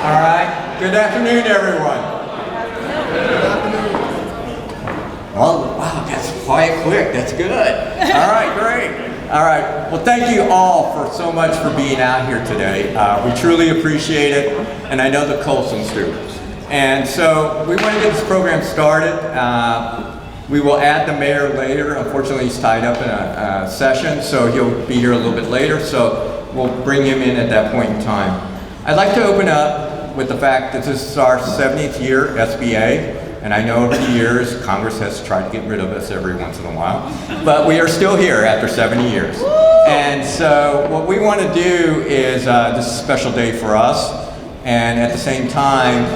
All right. Good afternoon, everyone. Well, wow, that's quite quick. That's good. All right, great. All right. Well, thank you all for so much for being out here today. We truly appreciate it, and I know the Colsons do. And so we want to get this program started. We will add the mayor later. Unfortunately, he's tied up in a session, so he'll be here a little bit later. So we'll bring him in at that point in time. I'd like to open up with the fact that this is our 70th year SBA. And I know over the years, Congress has tried to get rid of us every once in a while, but we are still here after 70 years. And so what we want to do is, this is a special day for us, and at the same time,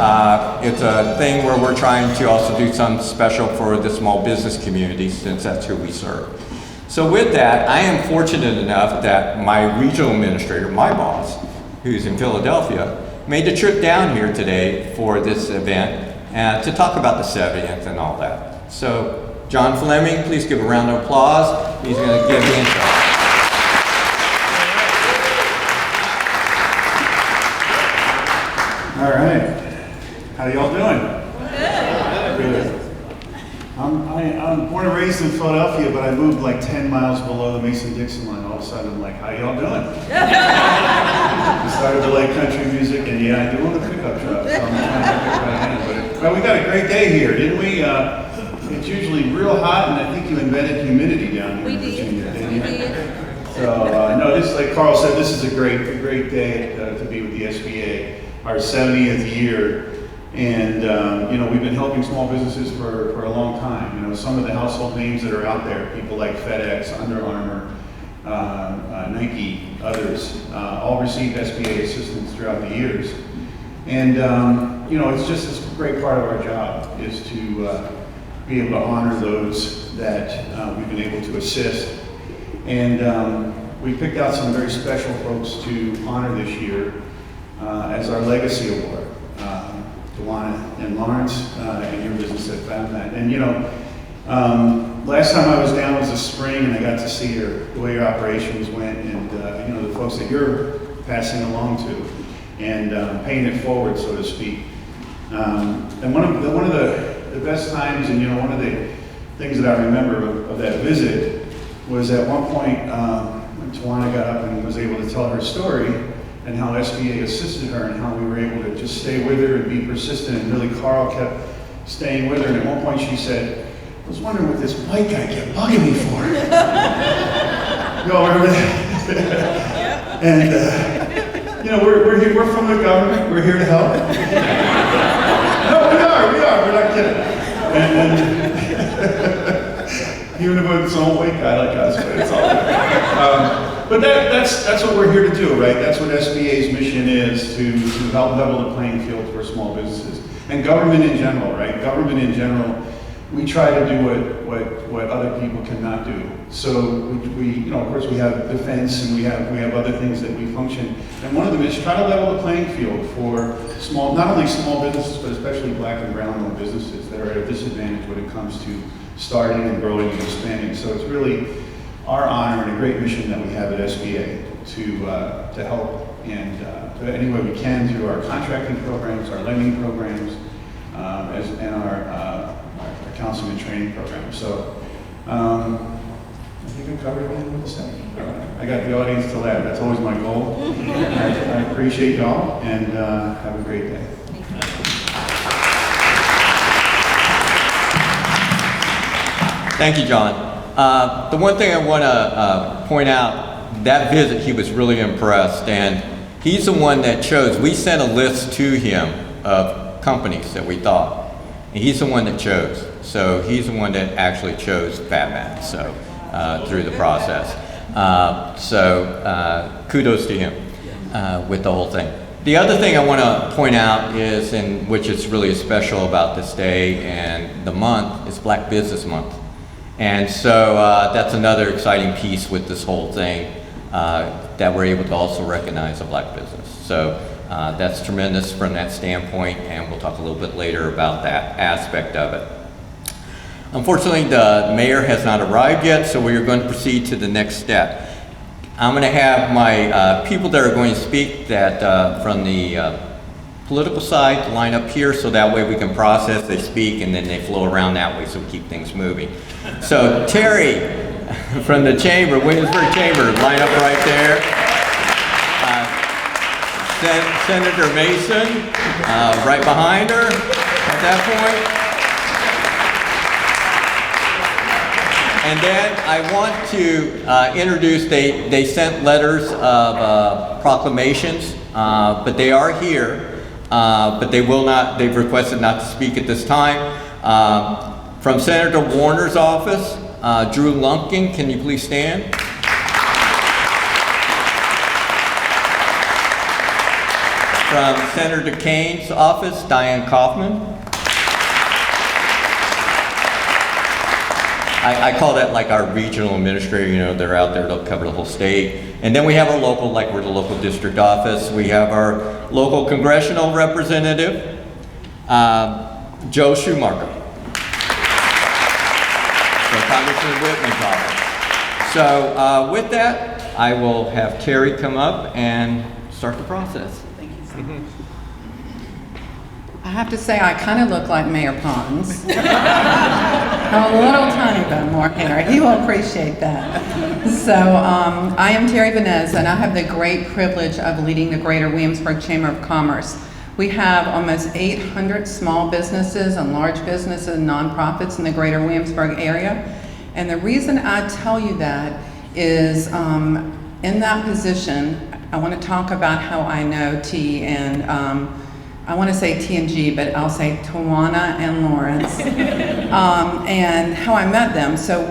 it's a thing where we're trying to also do something special for the small business community, since that's who we serve. So with that, I am fortunate enough that my regional administrator, my boss, who's in Philadelphia, made the trip down here today for this event, to talk about the 70th and all that. So, John Fleming, please give a round of applause. He's going to give the intro. All right. How y'all doing? Good. I'm born and raised in Philadelphia, but I moved like 10 miles below the Mason-Dixon line. All of a sudden, I'm like, how y'all doing? I started to like country music, and yeah, I do own a pickup truck, so I'm trying to pick right in. Well, we got a great day here, didn't we? It's usually real hot, and I think you invented humidity down here in Virginia, didn't you? So, no, this, like Carl said, this is a great day to be with the SBA, our 70th year. And, you know, we've been helping small businesses for a long time. You know, some of the household names that are out there, people like FedEx, Under Armour, Nike, others, all received SBA assistance throughout the years. And, you know, it's just this great part of our job is to be able to honor those that we've been able to assist. And we picked out some very special folks to honor this year as our Legacy Award. Dewana and Lawrence and your business that found that. And you know, last time I was down was the spring, and I got to see the way your operations went, and you know, the folks that you're passing along to, and paying it forward, so to speak. And one of the best times, and you know, one of the things that I remember of that visit was at one point when Dewana got up and was able to tell her story, and how SBA assisted her, and how we were able to just stay with her and be persistent, and really Carl kept staying with her. And at one point she said, I was wondering what this white guy kept bugging me for. You all remember that? And you know, we're from the government, we're here to help. No, we are, we're not kidding. And even if it's an old white guy like us, but it's all good. But that's what we're here to do, right? That's what SBA's mission is, to help level the playing field for small businesses. And government in general, right? Government in general, we try to do what other people cannot do. So we you know, of course we have defense, and we have other things that we function. And one of them is try to level the playing field for small, not only small businesses, but especially black and brown owned businesses that are at a disadvantage when it comes to starting and growing and expanding. So it's really our honor and a great mission that we have at SBA to help and any way we can through our contracting programs, our lending programs, and our counseling and training programs. So I think I covered everything with the same. I got the audience to laugh. That's always my goal. I appreciate y'all, and have a great day. Thank you, John. The one thing I want to point out, that visit, he was really impressed, and he's the one that chose. We sent a list to him of companies that we thought, and he's the one that chose. So he's the one that actually chose Batman, so through the process. So kudos to him with the whole thing. The other thing I want to point out is, and which is really special about this day and the month, is Black Business Month. And so that's another exciting piece with this whole thing, that we're able to also recognize a black business. So that's tremendous from that standpoint, and we'll talk a little bit later about that aspect of it. Unfortunately, the mayor has not arrived yet, so we are going to proceed to the next step. I'm going to have my people that are going to speak that from the political side line up here so that way we can process, they speak, and then they flow around that way, so we keep things moving. So Terry from the Chamber, Williamsburg Chamber, line up right there. Senator Mason, right behind her at that point. And then I want to introduce, they sent letters of proclamations, but they are here, but they will not, they've requested not to speak at this time. From Senator Warner's office, Drew Lumpkin, can you please stand? From Senator Kane's office, Diane Kaufman. I call that like our regional administrator, you know, they're out there, they'll cover the whole state. And then we have our local, like we're the local district office. We have our local congressional representative, Joe Schumacher. From Congressman Whitman's office. So with that, I will have Terry come up and start the process. Thank you so much. I have to say, I kind of look like Mayor Pons. A little tiny bit more hair. He will appreciate that. So I am Terry Vanez, and I have the great privilege of leading the Greater Williamsburg Chamber of Commerce. We have almost 800 small businesses and large businesses and nonprofits in the Greater Williamsburg area. And the reason I tell you that is in that position, I want to talk about how I know T and I want to say T and G, but I'll say Tawana and Lawrence, and how I met them. So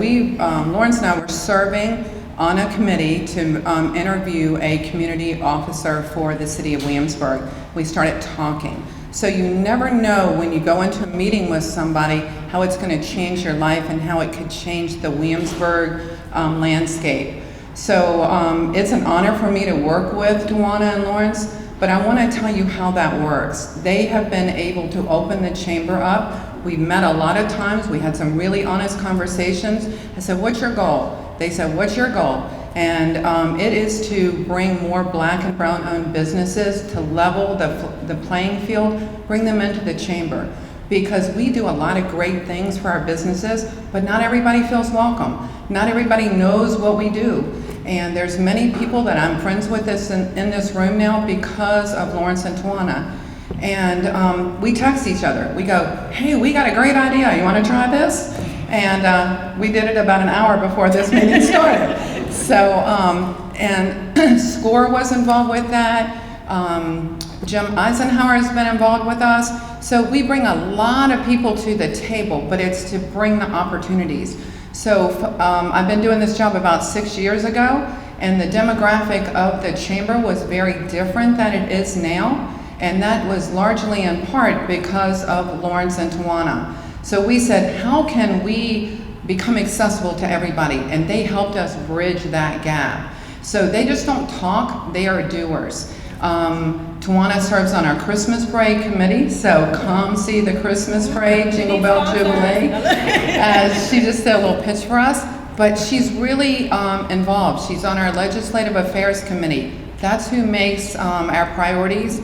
Lawrence and I were serving on a committee to interview a community officer for the city of Williamsburg. We started talking. So you never know when you go into a meeting with somebody how it's going to change your life and how it could change the Williamsburg landscape. So it's an honor for me to work with Tawana and Lawrence. But I want to tell you how that works. They have been able to open the chamber up. We've met a lot of times. We had some really honest conversations. I said, what's your goal? They said, what's your goal? And it is to bring more black and brown owned businesses to level the playing field, bring them into the chamber. Because we do a lot of great things for our businesses, but not everybody feels welcome. Not everybody knows what we do. And there's many people that I'm friends with in this room now because of Lawrence and Tawana. And we text each other. We go, hey, we got a great idea. You want to try this? And we did it about an hour before this meeting started. So, and SCORE was involved with that. Jim Eisenhower has been involved with us. So we bring a lot of people to the table, but it's to bring the opportunities. So I've been doing this job about 6 years ago, and the demographic of the chamber was very different than it is now, and that was largely in part because of Lawrence and Tawana. So we said, how can we become accessible to everybody? And they helped us bridge that gap. So they just don't talk, they are doers. Tawana serves on our Christmas Parade committee, so come see the Christmas Parade, Jingle Bell Jubilee. She just did a little pitch for us, but she's really involved. She's on our Legislative Affairs Committee. That's who makes our priorities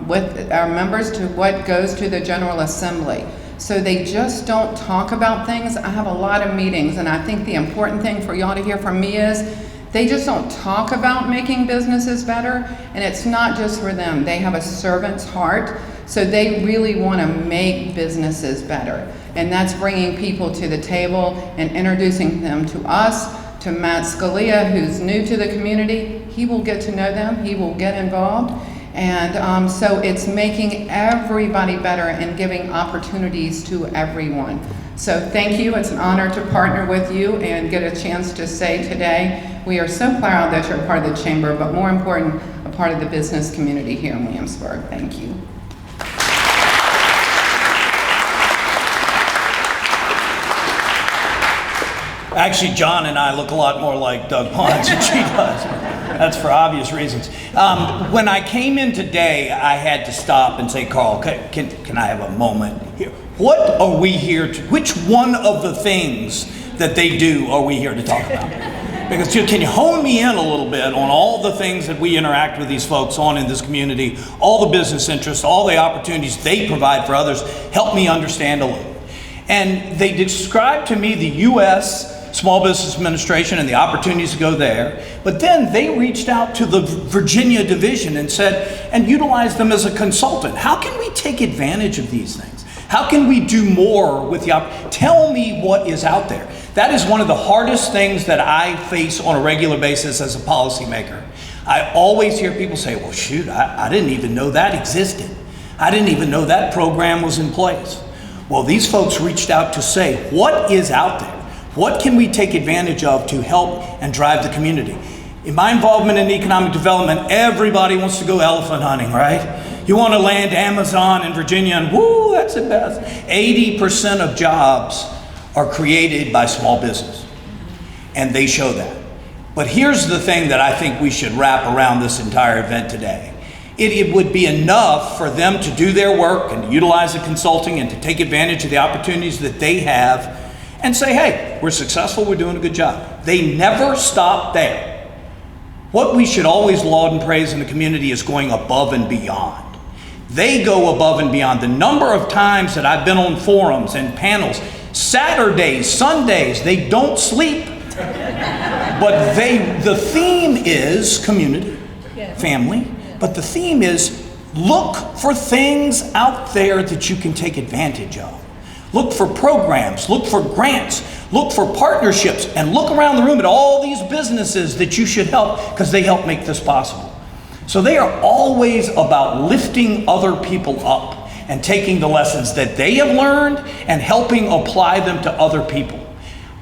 with our members to what goes to the General Assembly. So they just don't talk about things. I have a lot of meetings, and I think the important thing for y'all to hear from me is they just don't talk about making businesses better, and it's not just for them. They have a servant's heart, so they really want to make businesses better. And that's bringing people to the table and introducing them to us, to Matt Scalia, who's new to the community. He will get to know them, he will get involved. And so it's making everybody better and giving opportunities to everyone. So thank you, it's an honor to partner with you and get a chance to say today, we are so proud that you're part of the chamber, but more important, a part of the business community here in Williamsburg. Thank you. Actually, John and I look a lot more like Doug Pons than she does. That's for obvious reasons. When I came in today, I had to stop and say, Carl, can I have a moment here? What are we here to, which one of the things that they do are we here to talk about? Because can you hone me in a little bit on all the things that we interact with these folks on in this community, all the business interests, all the opportunities they provide for others? Help me understand a little. And they described to me the U.S. Small Business Administration and the opportunities to go there, but then they reached out to the Virginia division and said, and utilized them as a consultant. How can we take advantage of these things? How can we do more with the tell me what is out there. That is one of the hardest things that I face on a regular basis as a policymaker. I always hear people say, well, shoot, I didn't even know that existed. I didn't even know that program was in place. Well, these folks reached out to say, what is out there? What can we take advantage of to help and drive the community? In my involvement in economic development, everybody wants to go elephant hunting, right? You want to land Amazon in Virginia and woo, that's the best. 80% of jobs are created by small business, and they show that. But here's the thing that I think we should wrap around this entire event today. It would be enough for them to do their work and to utilize the consulting and to take advantage of the opportunities that they have and say, hey, we're successful, we're doing a good job. They never stop there. What we should always laud and praise in the community is going above and beyond. They go above and beyond. The number of times that I've been on forums and panels, Saturdays, Sundays, they don't sleep. But the theme is community, family, but the theme is look for things out there that you can take advantage of. Look for programs, look for grants, look for partnerships, and look around the room at all these businesses that you should help because they help make this possible. So they are always about lifting other people up and taking the lessons that they have learned and helping apply them to other people.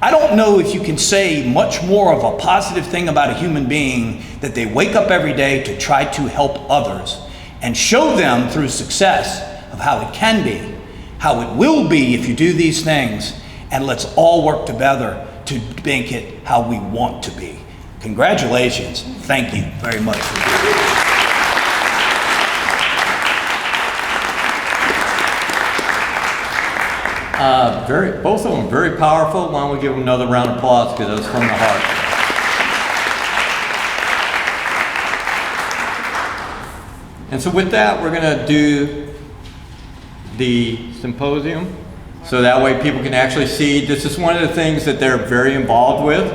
I don't know if you can say much more of a positive thing about a human being that they wake up every day to try to help others and show them through success of how it can be, how it will be if you do these things, and let's all work together to make it how we want to be. Congratulations. Thank you very much for being here. Both of them very powerful. Why don't we give them another round of applause because it was from the heart. And so with that, we're going to do the symposium so that way people can actually see. This is one of the things that they're very involved with.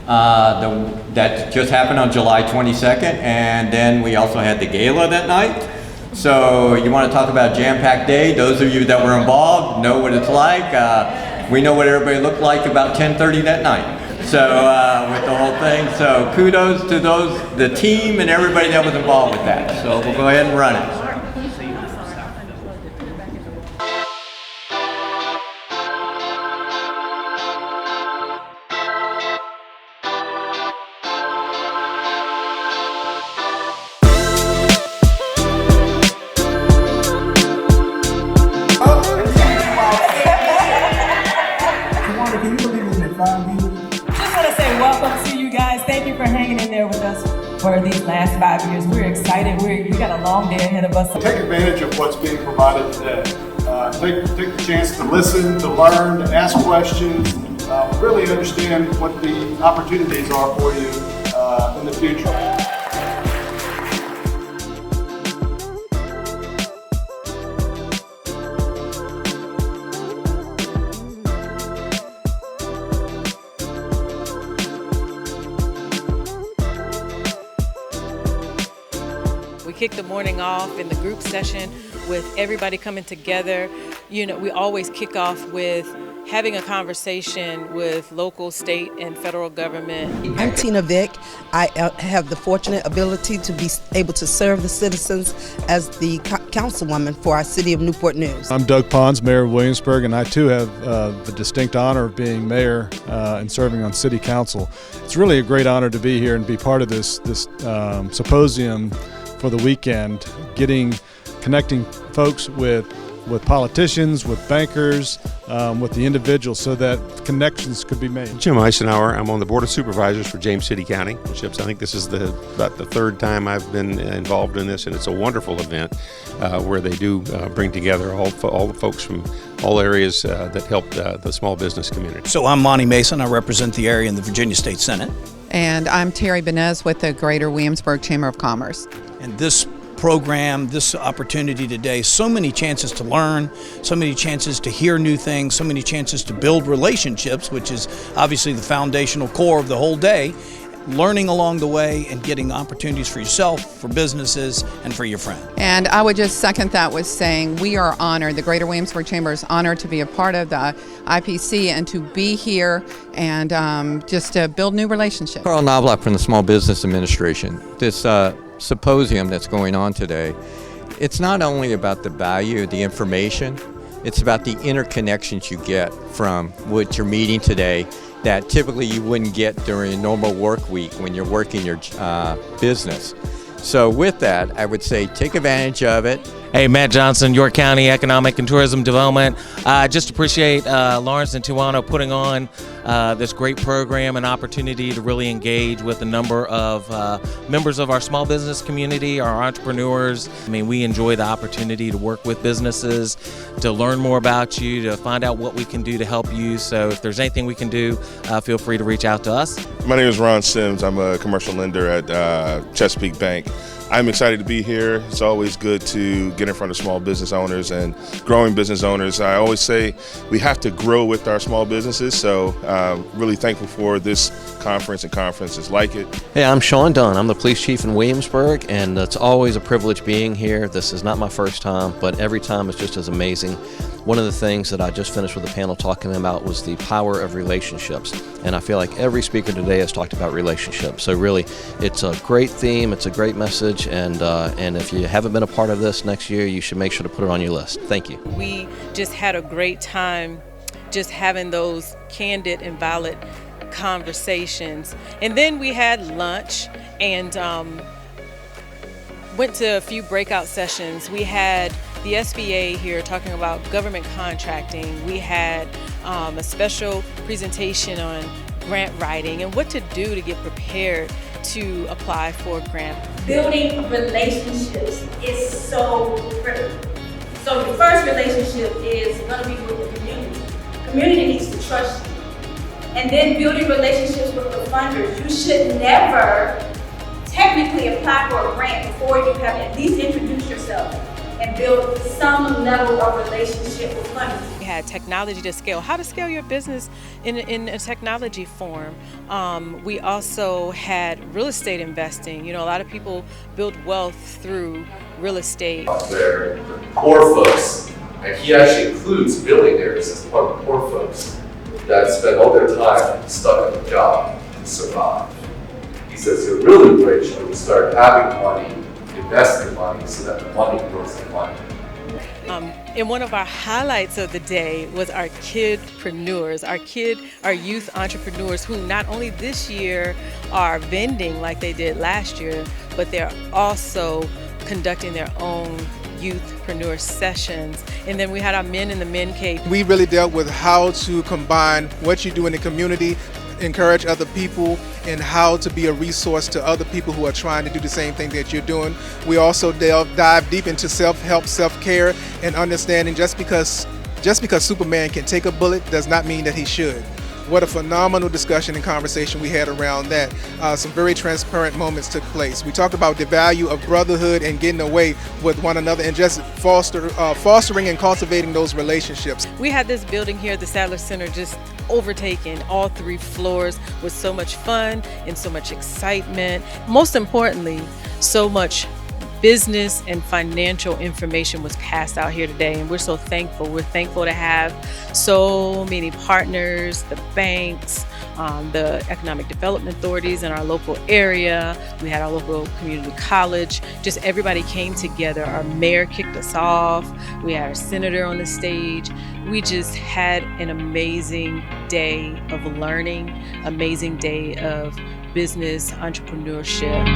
That just happened on July 22nd, and then we also had the gala that night. So you want to talk about a jam-packed day? Those of you that were involved know what it's like. We know what everybody looked like about 10:30 that night. So with the whole thing, so kudos to the team and everybody that was involved with that. So we'll go ahead and run it. For these last 5 years. We're excited. We got a long day ahead of us. Take advantage of what's being provided today. Take the chance to listen, to learn, to ask questions, really understand what the opportunities are for you in the future. We kick the morning off in the group session with everybody coming together. You know, we always kick off with having a conversation with local, state, and federal government. I'm Tina Vick. I have the fortunate ability to be able to serve the citizens as the councilwoman for our city of Newport News. I'm Doug Pons, Mayor of Williamsburg, and I too have the distinct honor of being mayor and serving on city council. It's really a great honor to be here and be part of this symposium for the weekend, connecting folks with politicians, with bankers, with the individuals so that connections could be made. Jim Eisenhower. I'm on the Board of Supervisors for James City County. Chips, I think this is about the third time I've been involved in this, and it's a wonderful event where they do bring together all the folks from all areas that help the small business community. So I'm Monty Mason. I represent the area in the Virginia State Senate. And I'm Terry Benez with the Greater Williamsburg Chamber of Commerce. And this program, this opportunity today, so many chances to learn, so many chances to hear new things, so many chances to build relationships, which is obviously the foundational core of the whole day, learning along the way and getting opportunities for yourself, for businesses, and for your friend. And I would just second that with saying we are honored, the Greater Williamsburg Chamber is honored to be a part of the IPC and to be here and just to build new relationships. Carl Knobloch from the Small Business Administration. This symposium that's going on today, it's not only about the value of the information, it's about the interconnections you get from what you're meeting today that typically you wouldn't get during a normal work week when you're working your business. So with that, I would say take advantage of it. Hey, Matt Johnson, York County Economic and Tourism Development. Just appreciate Lawrence and Tuano putting on this great program and opportunity to really engage with a number of members of our small business community, our entrepreneurs. I mean, we enjoy the opportunity to work with businesses, to learn more about you, to find out what we can do to help you. So if there's anything we can do, feel free to reach out to us. My name is Ron Sims. I'm a commercial lender at Chesapeake Bank. I'm excited to be here. It's always good to get in front of small business owners and growing business owners. I always say we have to grow with our small businesses, so really thankful for this conference and conferences like it. Hey, I'm Sean Dunn. I'm the police chief in Williamsburg, and it's always a privilege being here. This is not my first time, but every time it's just as amazing. One of the things that I just finished with the panel talking about was the power of relationships, and I feel like every speaker today has talked about relationships. So really, it's a great theme, it's a great message, and if you haven't been a part of this next year, you should make sure to put it on your list. Thank you. We just had a great time just having those candid and valid conversations. And then we had lunch and went to a few breakout sessions. We had the SBA here talking about government contracting. We had a special presentation on grant writing and what to do to get prepared to apply for a grant. Building relationships is so critical. So the first relationship is going to be with the community. Community needs to trust you. And then building relationships with the funders. You should never technically apply for a grant before you have at least introduced yourself and build some level of relationship with funders. We had technology to scale, how to scale your business in a technology form. We also had real estate investing. You know, a lot of people build wealth through real estate. Where the poor folks, and he actually includes billionaires as part of the poor folks that spend all their time stuck in a job to survive. He says you're really rich when you start having money, investing money, so that the money grows in money. And one of our highlights of the day was our kidpreneurs, our youth entrepreneurs who not only this year are vending like they did last year, but they're also conducting their own youthpreneur sessions. And then we had our men in the men cave. We really dealt with how to combine what you do in the community, encourage other people, and how to be a resource to other people who are trying to do the same thing that you're doing. We also dive deep into self-help, self-care, and understanding just because Superman can take a bullet does not mean that he should. What a phenomenal discussion and conversation we had around that. Some very transparent moments took place. We talked about the value of brotherhood and getting away with one another and just fostering and cultivating those relationships. We had this building here, the Sadler Center, just overtaken all 3 floors with so much fun and so much excitement. Most importantly, so much business and financial information was passed out here today, and we're so thankful. We're thankful to have so many partners, the banks, the economic development authorities in our local area. We had our local community college. Just everybody came together. Our mayor kicked us off. We had our senator on the stage. We just had an amazing day of learning, amazing day of business entrepreneurship.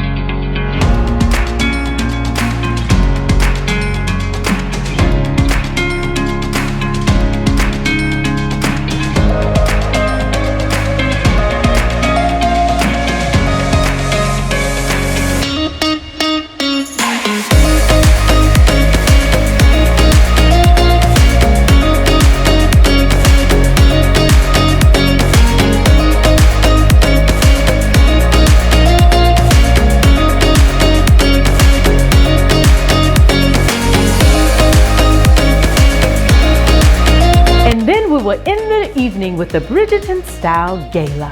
will end the evening with the Bridgerton Style Gala.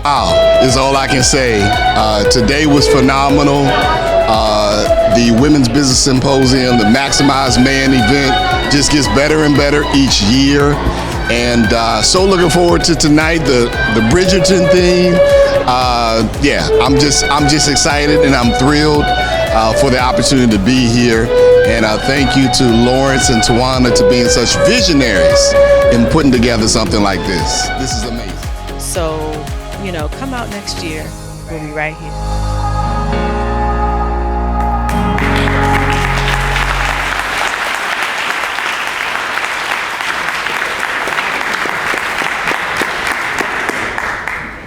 Wow, is all I can say. Today was phenomenal. The Women's Business Symposium, the Maximize Man event just gets better and better each year. And so looking forward to tonight, the Bridgerton theme. Yeah, I'm just excited and I'm thrilled for the opportunity to be here. And thank you to Lawrence and Tawana to being such visionaries in putting together something like this. This is amazing. So, come out next year. We'll be right here.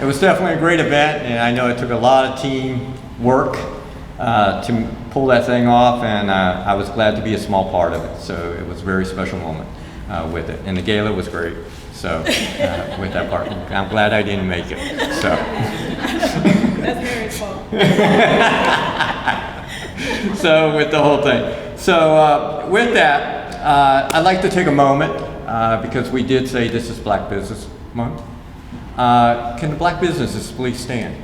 It was definitely a great event, and I know it took a lot of team work to pull that thing off, and I was glad to be a small part of it. So it was a very special moment with it, and the gala was great. So with that part, I'm glad I didn't make it. So That's Mary's fault. So with the whole thing. So with that, I'd like to take a moment because we did say this is Black Business Month. Can the black businesses please stand?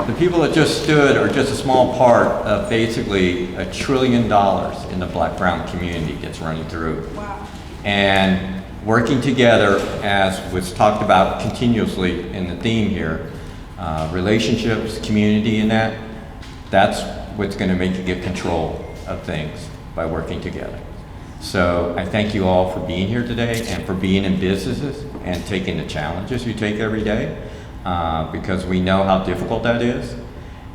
The people that just stood are just a small part of basically $1 trillion in the black-brown community that's running through. Wow. And working together, as was talked about continuously in the theme here, relationships, community, and that's what's going to make you get control of things by working together. So I thank you all for being here today and for being in businesses and taking the challenges you take every day. Because we know how difficult that is.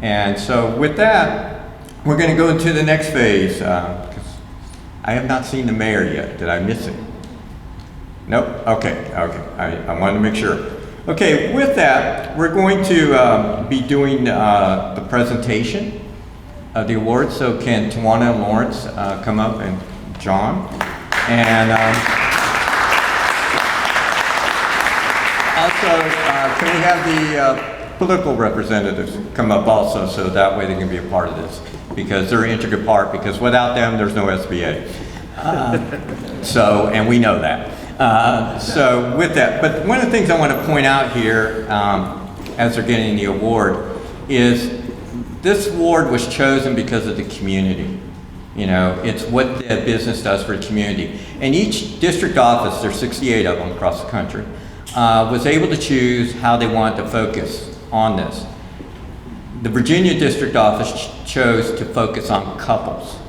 And so with that, we're going to go into the next phase. Because I have not seen the mayor yet. Did I miss it? Nope? Okay. I wanted to make sure. Okay, with that, we're going to be doing the presentation of the awards. So can Tawana and Lawrence come up, and John? And also, can we have the political representatives come up also, so that way they can be a part of this, because they're an integral part, because without them, there's no SBA. And we know that. So with that, but one of the things I want to point out here, as they're getting the award, is this award was chosen because of the community. It's what the business does for the community. And each district office, there's 68 of them across the country, was able to choose how they wanted to focus on this. The Virginia district office chose to focus on couples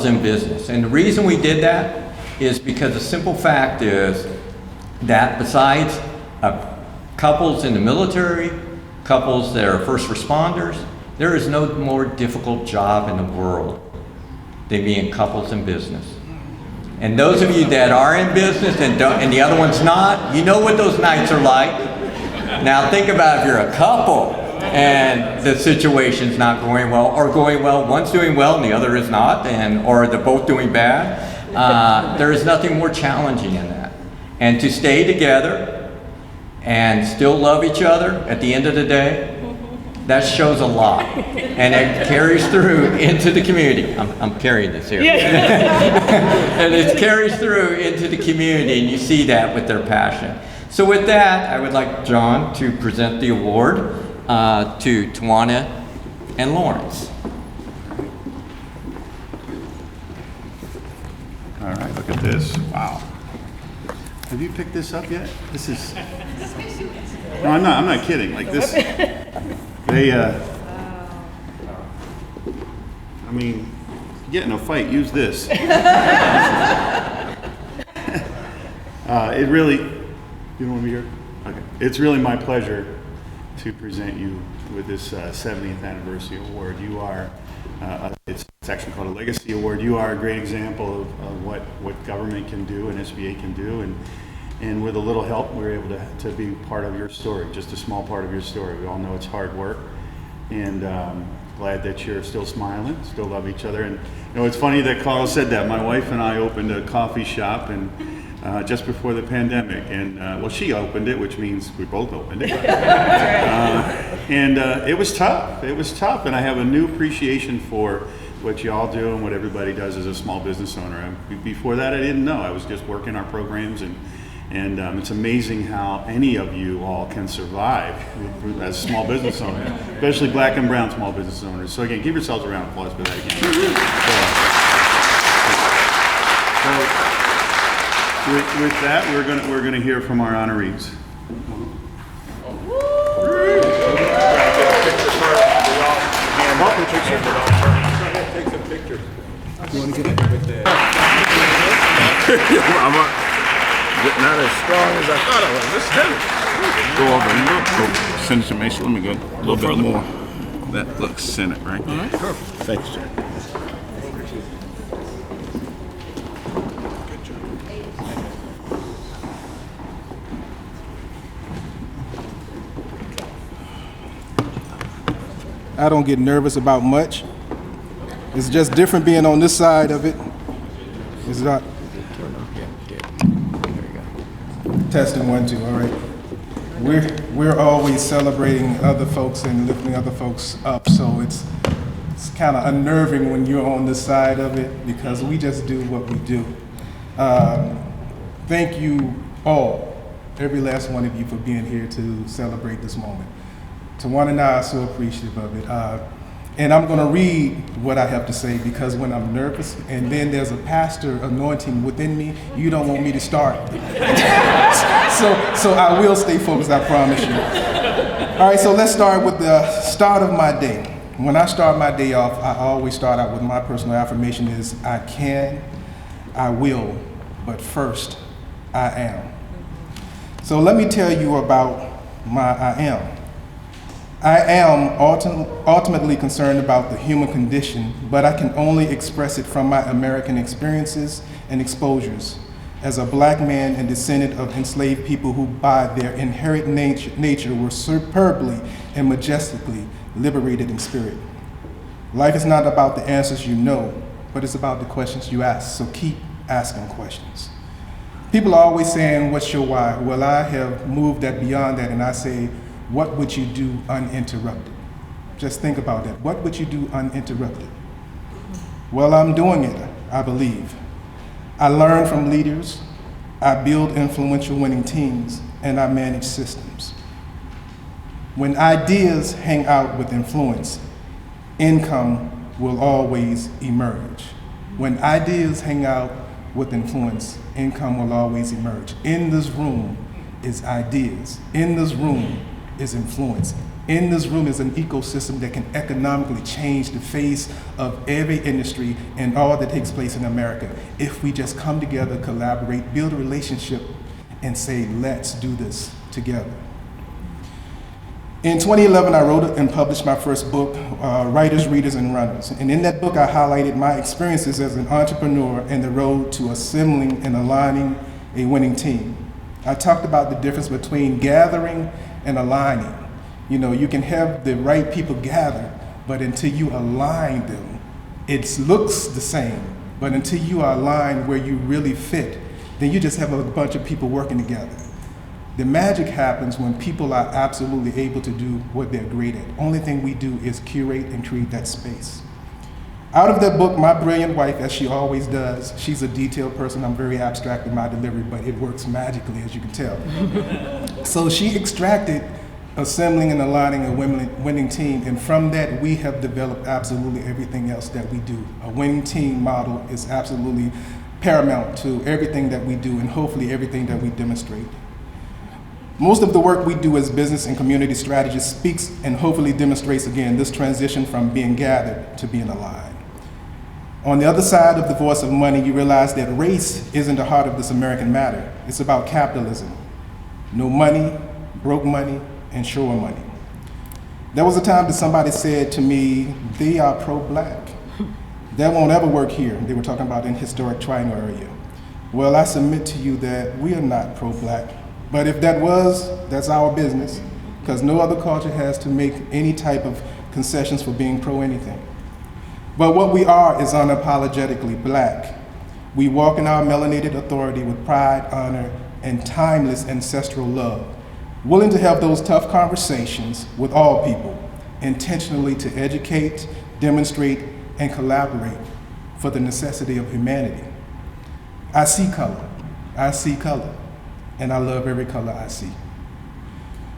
in business. And the reason we did that is because the simple fact is that besides couples in the military, couples that are first responders, there is no more difficult job in the world than being couples in business. And those of you that are in business and the other one's not, you know what those nights are like. Now think about if you're a couple and the situation's not going well, or going well, one's doing well and the other is not, or they're both doing bad. There is nothing more challenging in that. And to stay together and still love each other at the end of the day, that shows a lot, and it carries through into the community. I'm carrying this here. And it carries through into the community, and you see that with their passion. So with that, I would like John to present the award to Tawana and Lawrence. All right, look at this. Wow. Have you picked this up yet? This is... No, I'm not kidding. Like this... They, get in a fight, use this. It really, you don't want me here? Okay. It's really my pleasure to present you with this 70th anniversary award. You are, it's actually called a Legacy Award. You are a great example of what government can do and SBA can do, and with a little help, we're able to be part of your story, just a small part of your story. We all know it's hard work, and glad that you're still smiling, still love each other. And you know, it's funny that Carl said that. My wife and I opened a coffee shop and just before the pandemic, and well, she opened it, which means we both opened it. And it was tough. It was tough, and I have a new appreciation for what y'all do and what everybody does as a small business owner. Before that, I didn't know. I was just working our programs, and it's amazing how any of you all can survive as small business owners, especially black and brown small business owners. So again, give yourselves a round of applause for that again. So with that, we're gonna hear from our honorees. Take some pictures. You want to get it with that? Not as strong as I thought I was. Let's do it. Go over a little. Send it to me. Let me go a little bit more. That looks centered right there. Perfect. Thanks, sir. I don't get nervous about much. It's just different being on this side of it. It's not. Testing 1, 2. All right. We're always celebrating other folks and lifting other folks up. So it's kind of unnerving when you're on this side of it because we just do what we do. Thank you all, every last one of you, for being here to celebrate this moment. Tawana and I are so appreciative of it. And I'm going to read what I have to say because when I'm nervous and then there's a pastor anointing within me, you don't want me to start. So I will stay focused, I promise you. All right, so let's start with the start of my day. When I start my day off, I always start out with my personal affirmation is, I can, I will, but first, I am. So let me tell you about my I am. I am ultimately concerned about the human condition, but I can only express it from my American experiences and exposures as a black man and descendant of enslaved people who by their inherent nature were superbly and majestically liberated in spirit. Life is not about the answers you know, but it's about the questions you ask, so keep asking questions. People are always saying, what's your why? Well, I have moved that beyond that, and I say, what would you do uninterrupted? Just think about that. What would you do uninterrupted? Well, I'm doing it, I believe. I learn from leaders, I build influential winning teams, and I manage systems. When ideas hang out with influence, income will always emerge. When ideas hang out with influence, income will always emerge. In this room is ideas. In this room is influence. In this room is an ecosystem that can economically change the face of every industry and all that takes place in America. If we just come together, collaborate, build a relationship, and say, let's do this together. In 2011, I wrote and published my first book, Writers, Readers, and Runners. And in that book, I highlighted my experiences as an entrepreneur and the road to assembling and aligning a winning team. I talked about the difference between gathering and aligning. You know, you can have the right people gather, but until you align them, it looks the same. But until you are aligned where you really fit, then you just have a bunch of people working together. The magic happens when people are absolutely able to do what they're great at. Only thing we do is curate and create that space. Out of that book, my brilliant wife, as she always does, she's a detailed person. I'm very abstract in my delivery, but it works magically, as you can tell. So she extracted assembling and aligning a winning team, and from that, we have developed absolutely everything else that we do. A winning team model is absolutely paramount to everything that we do, and hopefully everything that we demonstrate. Most of the work we do as business and community strategists speaks and hopefully demonstrates again this transition from being gathered to being aligned. On the other side of the voice of money, you realize that race isn't the heart of this American matter. It's about capitalism. No money, broke money, and shore money. There was a time that somebody said to me, they are pro-black. That won't ever work here. They were talking about in historic Triangle area. Well, I submit to you that we are not pro-black. But if that was, that's our business, because no other culture has to make any type of concessions for being pro-anything. But what we are is unapologetically black. We walk in our melanated authority with pride, honor, and timeless ancestral love, willing to have those tough conversations with all people, intentionally to educate, demonstrate, and collaborate for the necessity of humanity. I see color, and I love every color I see.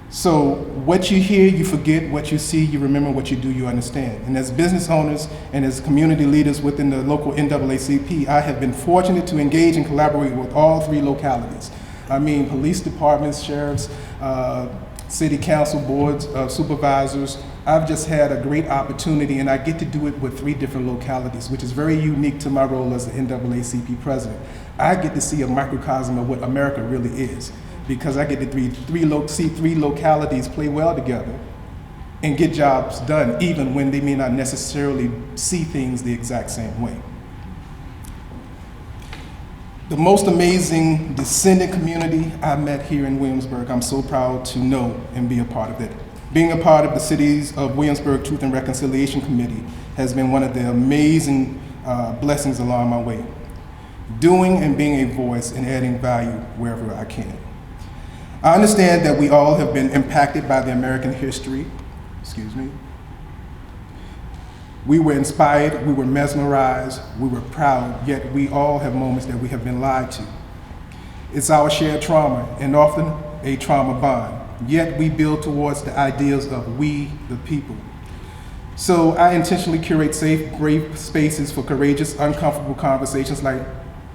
So what you hear, you forget. What you see, you remember. What you do, you understand. And as business owners and as community leaders within the local NAACP, I have been fortunate to engage and collaborate with all 3 localities. I mean, police departments, sheriffs, city council boards of supervisors. I've just had a great opportunity, and I get to do it with 3 different localities, which is very unique to my role as the NAACP president. I get to see a microcosm of what America really is, because I get to see 3 localities play well together and get jobs done, even when they may not necessarily see things the exact same way. The most amazing descendant community I met here in Williamsburg, I'm so proud to know and be a part of it. Being a part of the Cities of Williamsburg Truth and Reconciliation Committee has been one of the amazing blessings along my way. Doing and being a voice and adding value wherever I can. I understand that we all have been impacted by the American history. We were inspired, we were mesmerized, we were proud, yet we all have moments that we have been lied to. It's our shared trauma, and often a trauma bond, yet we build towards the ideals of we, the people. So I intentionally curate safe, brave spaces for courageous, uncomfortable conversations like,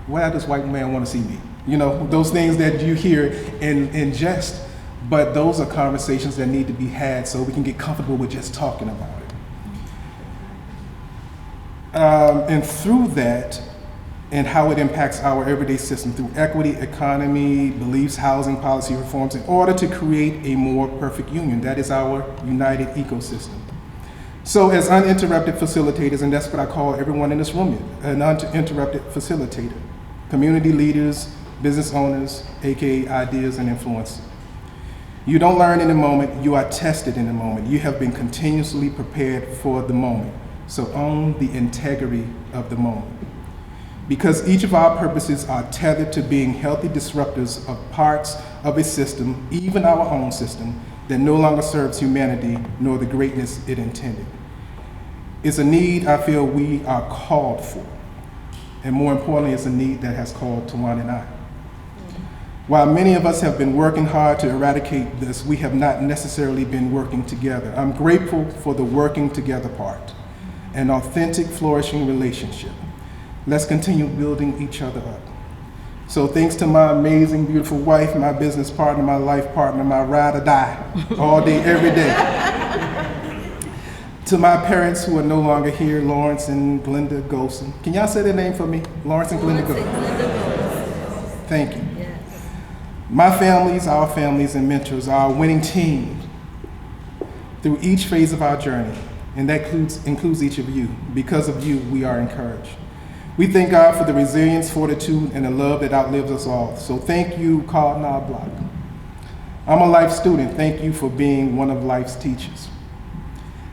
why does this white man want to see me? You know, those things that you hear in jest, but those are conversations that need to be had so we can get comfortable with just talking about it. And through that, and how it impacts our everyday system through equity, economy, beliefs, housing, policy reforms, in order to create a more perfect union. That is our united ecosystem. So as uninterrupted facilitators, and that's what I call everyone in this room, an uninterrupted facilitator, community leaders, business owners, AKA ideas and influence. You don't learn in the moment, you are tested in the moment. You have been continuously prepared for the moment. So own the integrity of the moment. Because each of our purposes are tethered to being healthy disruptors of parts of a system, even our own system, that no longer serves humanity nor the greatness it intended. It's a need I feel we are called for. And more importantly, it's a need that has called Tawana and I. While many of us have been working hard to eradicate this, we have not necessarily been working together. I'm grateful for the working together part, an authentic, flourishing relationship. Let's continue building each other up. So thanks to my amazing, beautiful wife, my business partner, my life partner, my ride or die, all day, every day. To my parents who are no longer here, Lawrence and Glenda Golson. Can y'all say their name for me? Lawrence and Glenda Golson. Thank you. My families, our families and mentors, our winning team through each phase of our journey, and that includes each of you. Because of you, we are encouraged. We thank God for the resilience, fortitude, and the love that outlives us all. So thank you, Cardinal Block. I'm a life student. Thank you for being one of life's teachers.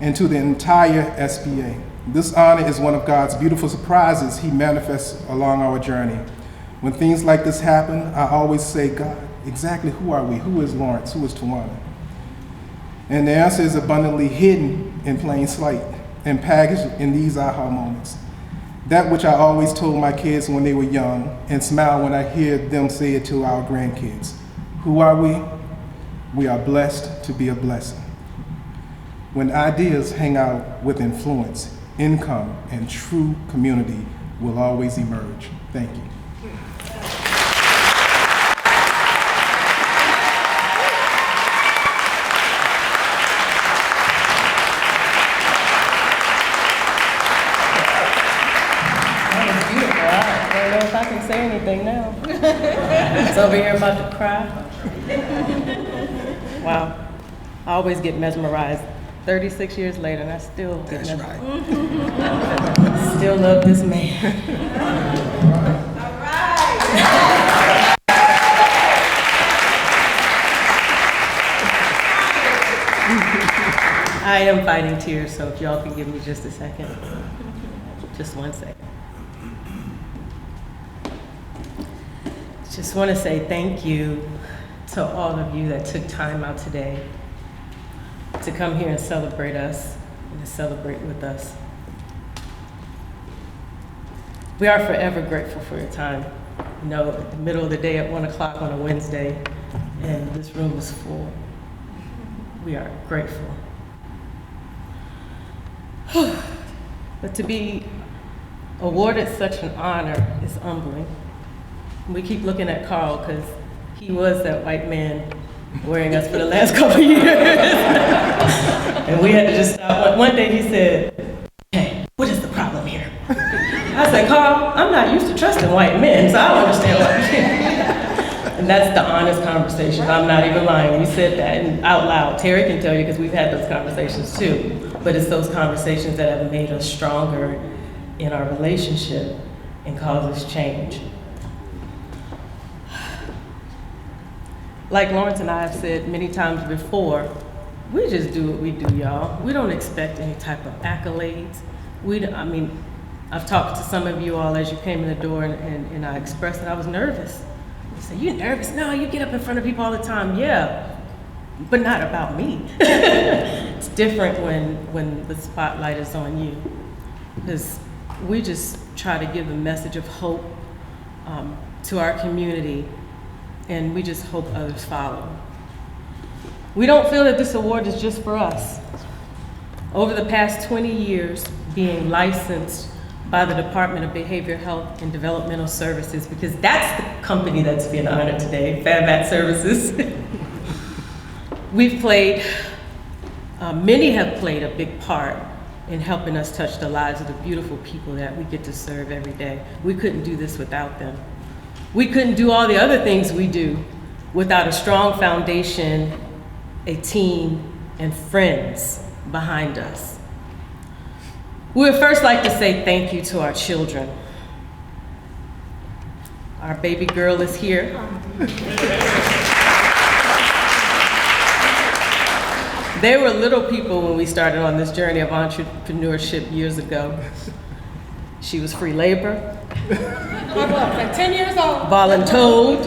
And to the entire SBA, this honor is one of God's beautiful surprises He manifests along our journey. When things like this happen, I always say, God, exactly who are we? Who is Lawrence? Who is Tawana? And the answer is abundantly hidden in plain sight and packaged in these aha moments. That which I always told my kids when they were young and smile when I hear them say it to our grandkids. Who are we? We are blessed to be a blessing. When ideas hang out with influence, income, and true community will always emerge. Thank you. If I can say anything now. It's over here about to cry. Wow. I always get mesmerized 36 years later, and I still didn't still love this man. I am fighting tears, so if y'all can give me just a second. Just 1 second. Just want to say thank you to all of you that took time out today to come here and celebrate us and to celebrate with us. We are forever grateful for your time. You know, at the middle of the day at 1 o'clock on a Wednesday, and this room is full. We are grateful. But to be awarded such an honor is humbling. We keep looking at Carl because he was that white man wearing us for the last couple of years. And we had to just stop. One day he said, "Hey, what is the problem here?" I said, "Carl, I'm not used to trusting white men, so I don't understand what." And that's the honest conversation. I'm not even lying. We said that and out loud. Terry can tell you because we've had those conversations too. But it's those conversations that have made us stronger in our relationship and caused us change. Like Lawrence and I have said many times before, we just do what we do, y'all. We don't expect any type of accolades. I've talked to some of you all as you came in the door and I expressed that I was nervous. You say, "You nervous?" "No, you get up in front of people all the time." Yeah, but not about me. It's different when the spotlight is on you. Because we just try to give a message of hope to our community, and we just hope others follow. We don't feel that this award is just for us. Over the past 20 years, being licensed by the Department of Behavioral Health and Developmental Services, because that's the company that's being honored today, FABAT Services. We've played, many have played a big part in helping us touch the lives of the beautiful people that we get to serve every day. We couldn't do this without them. We couldn't do all the other things we do without a strong foundation, a team, and friends behind us. We would first like to say thank you to our children. Our baby girl is here. They were little people when we started on this journey of entrepreneurship years ago. She was free labor. Like 10 years old. Voluntold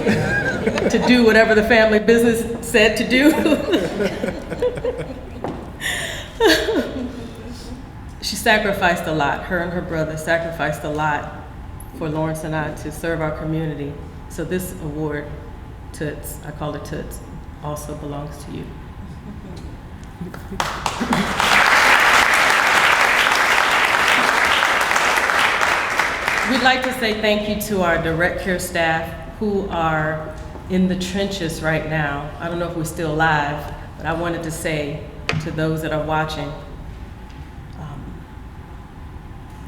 to do whatever the family business said to do. She sacrificed a lot. Her and her brother sacrificed a lot for Lawrence and I to serve our community. So this award, Toots, I call it Toots, also belongs to you. We'd like to say thank you to our direct care staff who are in the trenches right now. I don't know if we're still live, but I wanted to say to those that are watching,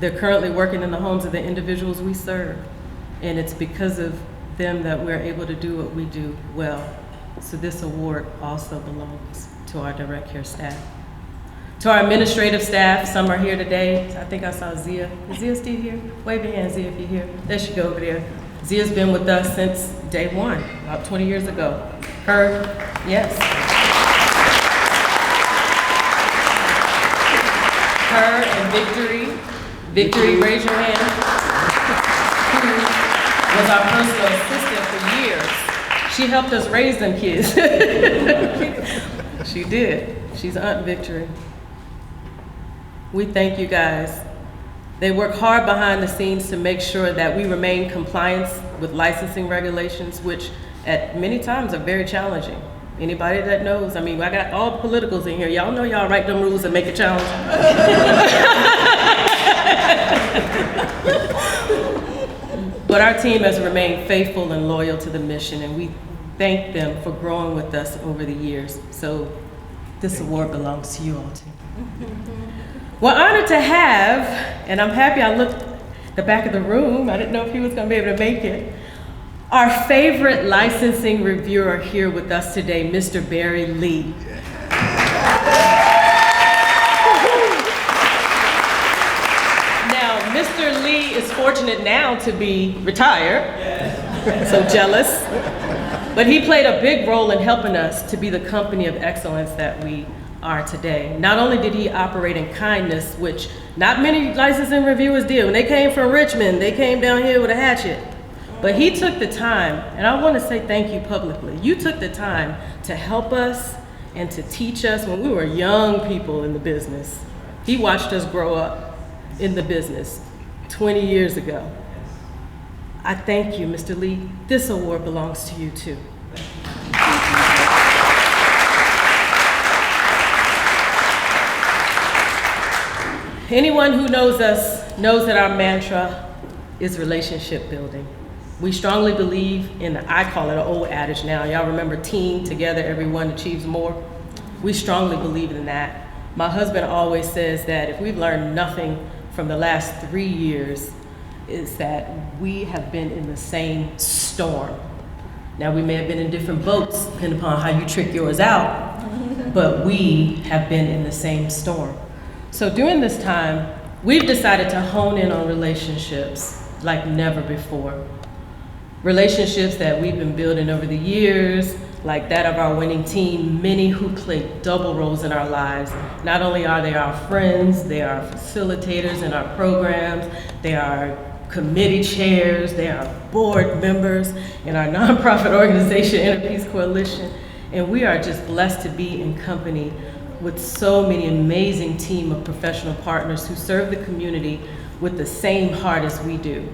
they're currently working in the homes of the individuals we serve, and it's because of them that we're able to do what we do well. So this award also belongs to our direct care staff. To our administrative staff, some are here today. I think I saw Zia. Is Zia still here? Wave your hand, Zia, if you're here. There she go over there. Zia's been with us since day one, about 20 years ago. Her, yes. Her and Victory, raise your hand, who was our personal assistant for years. She helped us raise them kids. She did. She's Aunt Victory. We thank you guys. They work hard behind the scenes to make sure that we remain compliant with licensing regulations, which at many times are very challenging. Anybody that knows, I got all the politicals in here. Y'all know y'all write them rules and make it challenging. But our team has remained faithful and loyal to the mission, and we thank them for growing with us over the years. So this award belongs to you all too. We're honored to have, and I'm happy I looked at the back of the room. I didn't know if he was going to be able to make it. Our favorite licensing reviewer here with us today, Mr. Barry Lee. to be retired, so jealous. But he played a big role in helping us to be the company of excellence that we are today. Not only did he operate in kindness, which not many licensing reviewers did. When they came from Richmond, they came down here with a hatchet. But he took the time, and I want to say thank you publicly. You took the time to help us and to teach us when we were young people in the business. He watched us grow up in the business 20 years ago. I thank you, Mr. Lee. This award belongs to you too. Anyone who knows us knows that our mantra is relationship building. We strongly believe in, I call it an old adage now, y'all remember team, together everyone achieves more? We strongly believe in that. My husband always says that if we've learned nothing from the last 3 years, is that we have been in the same storm. Now we may have been in different boats, depending upon how you trick yours out, but we have been in the same storm. So during this time, we've decided to hone in on relationships like never before. Relationships that we've been building over the years, like that of our winning team, many who play double roles in our lives. Not only are they our friends, they are facilitators in our programs, they are committee chairs, they are board members in our nonprofit organization, Inner Peace Coalition, and we are just blessed to be in company with so many amazing team of professional partners who serve the community with the same heart as we do.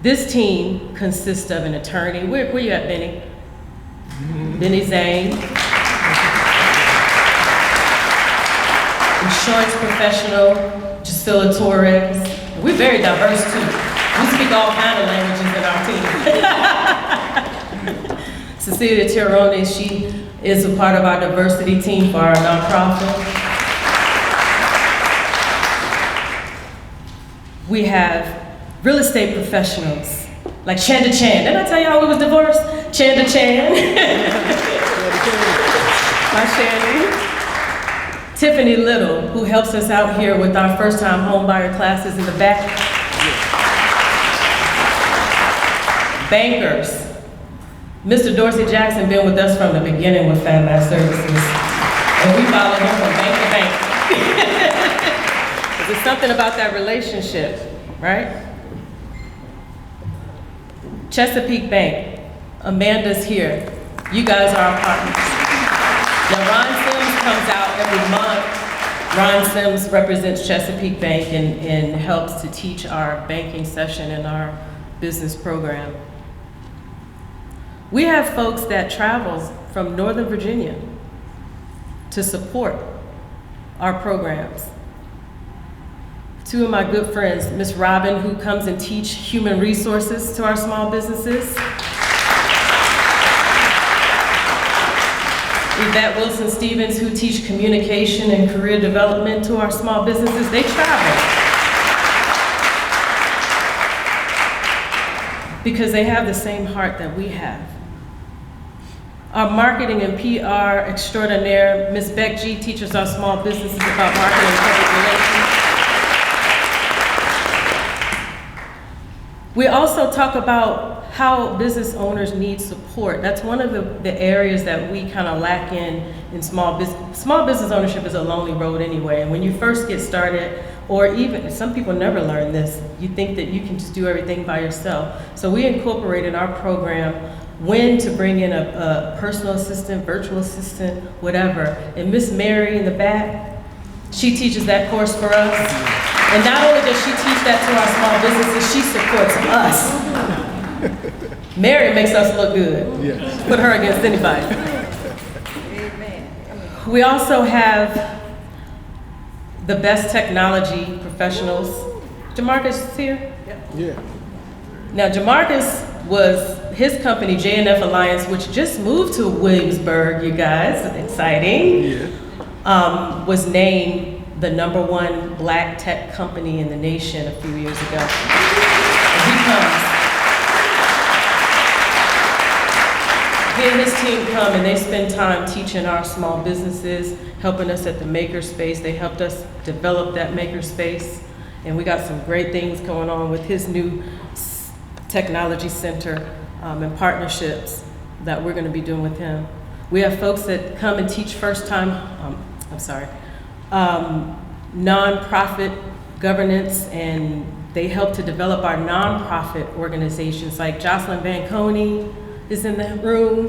This team consists of an attorney, where you at, Benny? Benny Zane. Insurance professional, Gisela Torres. We're very diverse too. We speak all kinds of languages in our team. Cecilia Tirone, she is a part of our diversity team for our nonprofit. We have real estate professionals like Chanda Chan. Didn't I tell y'all we was divorced? Chanda Chan. My Shandy. Tiffany Little, who helps us out here with our first-time homebuyer classes in the back. Bankers. Mr. Dorsey Jackson been with us from the beginning with FabMax Services, and we follow him from bank to bank. There's something about that relationship, right? Chesapeake Bank, Amanda's here. You guys are our partners. Now Ron Sims comes out every month. Ron Sims represents Chesapeake Bank and helps to teach our banking session and our business program. We have folks that travel from Northern Virginia to support our programs. Two of my good friends, Miss Robin, who comes and teach human resources to our small businesses. Yvette Wilson-Stevens, who teach communication and career development to our small businesses. They travel because they have the same heart that we have. Our marketing and PR extraordinaire, Ms. Beck G, teaches our small businesses about marketing and public relations. We also talk about how business owners need support. That's one of the areas that we kind of lack in small business. Small business ownership is a lonely road anyway, and when you first get started, or even, some people never learn this, you think that you can just do everything by yourself. So we incorporated our program when to bring in a personal assistant, virtual assistant, whatever. And Miss Mary in the back, she teaches that course for us. And not only does she teach that to our small businesses, she supports us. Mary makes us look good. Yes. Put her against anybody. Amen. We also have the best technology professionals. Jamarcus is here? Yeah. Now Jamarcus was his company, JNF Alliance, which just moved to Williamsburg, you guys, exciting, yeah. Was named the #1 black tech company in the nation a few years ago. And he and his team come and they spend time teaching our small businesses, helping us at the makerspace. They helped us develop that makerspace. And we got some great things going on with his new technology center and partnerships that we're gonna be doing with him. We have folks that come and teach nonprofit governance, and they help to develop our nonprofit organizations, like Jocelyn Banconi is in that room.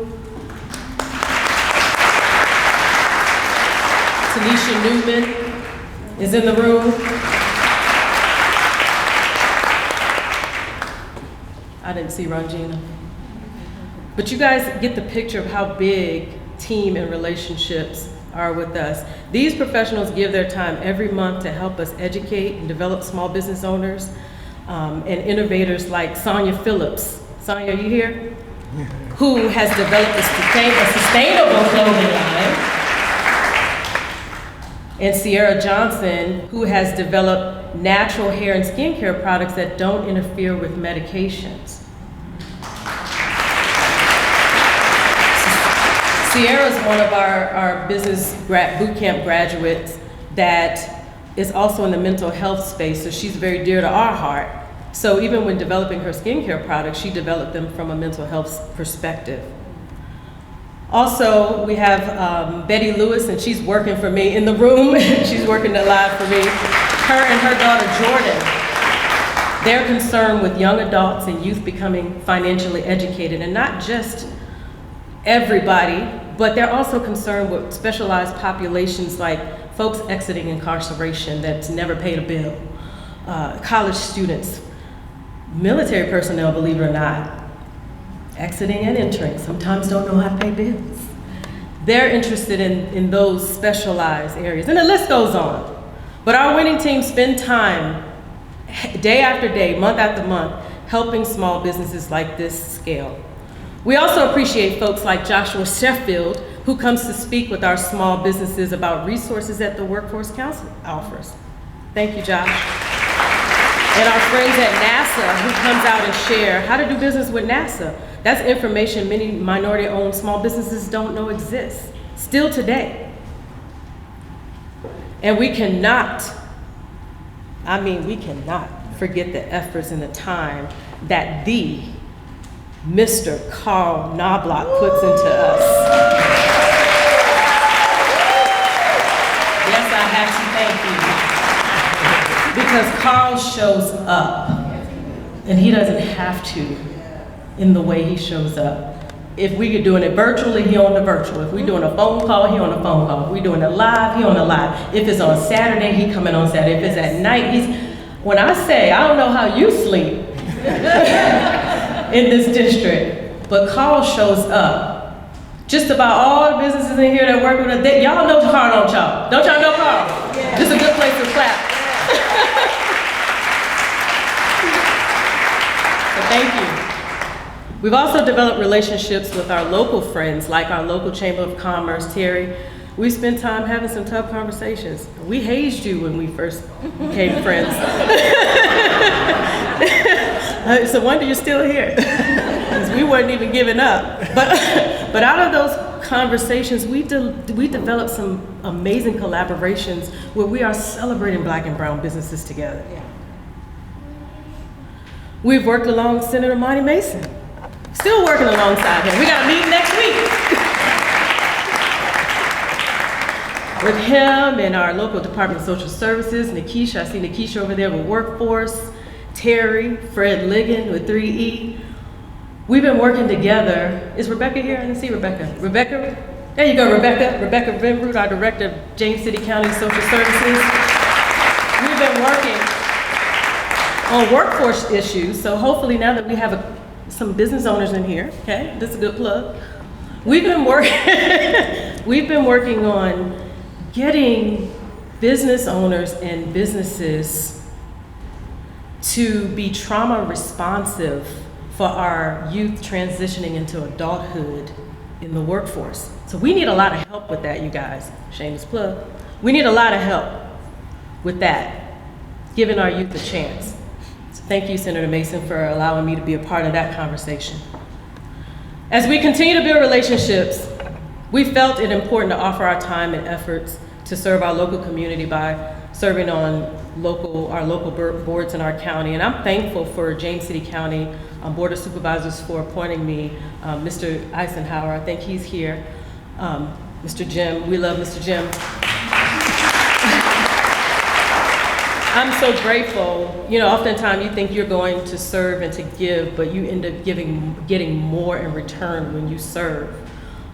Tanisha Newman is in the room. I didn't see Rangina. But you guys get the picture of how big team and relationships are with us. These professionals give their time every month to help us educate and develop small business owners and innovators like Sonia Phillips. Sonia, are you here? Who has developed a sustainable clothing line. And Sierra Johnson, who has developed natural hair and skincare products that don't interfere with medications. Sierra is one of our business boot camp graduates that is also in the mental health space, so she's very dear to our heart. So even when developing her skincare products, she developed them from a mental health perspective. Also, we have Betty Lewis, and she's working for me in the room. She's working live for me. Her and her daughter Jordan, they're concerned with young adults and youth becoming financially educated, and not just everybody, but they're also concerned with specialized populations like folks exiting incarceration that's never paid a bill, college students, military personnel, believe it or not, exiting and entering, sometimes don't know how to pay bills. They're interested in those specialized areas, and the list goes on. But our winning team spend time, day after day, month after month, helping small businesses like this scale. We also appreciate folks like Joshua Sheffield, who comes to speak with our small businesses about resources that the Workforce Council offers. Thank you, Josh. And our friends at NASA, who comes out and share how to do business with NASA. That's information many minority-owned small businesses don't know exists, still today. And we cannot forget the efforts and the time that the Mr. Carl Knobloch puts into us. Yes, I have to thank you. Because Carl shows up, and he doesn't have to in the way he shows up. If we're doing it virtually, he on the virtual. If we're doing a phone call, he on a phone call. If we're doing it live, he on the live. If it's on Saturday, he coming on Saturday. If it's at night, when I say, I don't know how you sleep in this district, but Carl shows up. Just about all the businesses in here that work with us, y'all know Carl, don't y'all? Don't y'all know Carl? Yeah. This is a good place to clap. So thank you. We've also developed relationships with our local friends, like our local Chamber of Commerce, Terry. We spent time having some tough conversations. We hazed you when we first became friends. So wonder you're still here, because we weren't even giving up. But out of those conversations, we developed some amazing collaborations where we are celebrating Black and brown businesses together. Yeah. We've worked along Senator Monty Mason, still working alongside him. We got a meeting next week with him and our local Department of Social Services, Nikisha. I see Nikisha over there with Workforce, Terry, Fred Ligon with 3E. We've been working together. Is Rebecca here? I didn't see Rebecca. Rebecca? There you go, Rebecca. Rebecca Vinroot, our Director of James City County Social Services. We've been working on workforce issues, so hopefully now that we have some business owners in here, okay, this is a good plug. We've been working on getting business owners and businesses to be trauma responsive for our youth transitioning into adulthood in the workforce. So we need a lot of help with that, you guys. Shameless plug. We need a lot of help with that, giving our youth a chance. So thank you, Senator Mason, for allowing me to be a part of that conversation. As we continue to build relationships, we felt it important to offer our time and efforts to serve our local community by serving on our local boards in our county. And I'm thankful for James City County Board of Supervisors for appointing me. Mr. Eisenhower, I think he's here. Mr. Jim, we love Mr. Jim. I'm so grateful. You know, oftentimes you think you're going to serve and to give, but you end up getting more in return when you serve.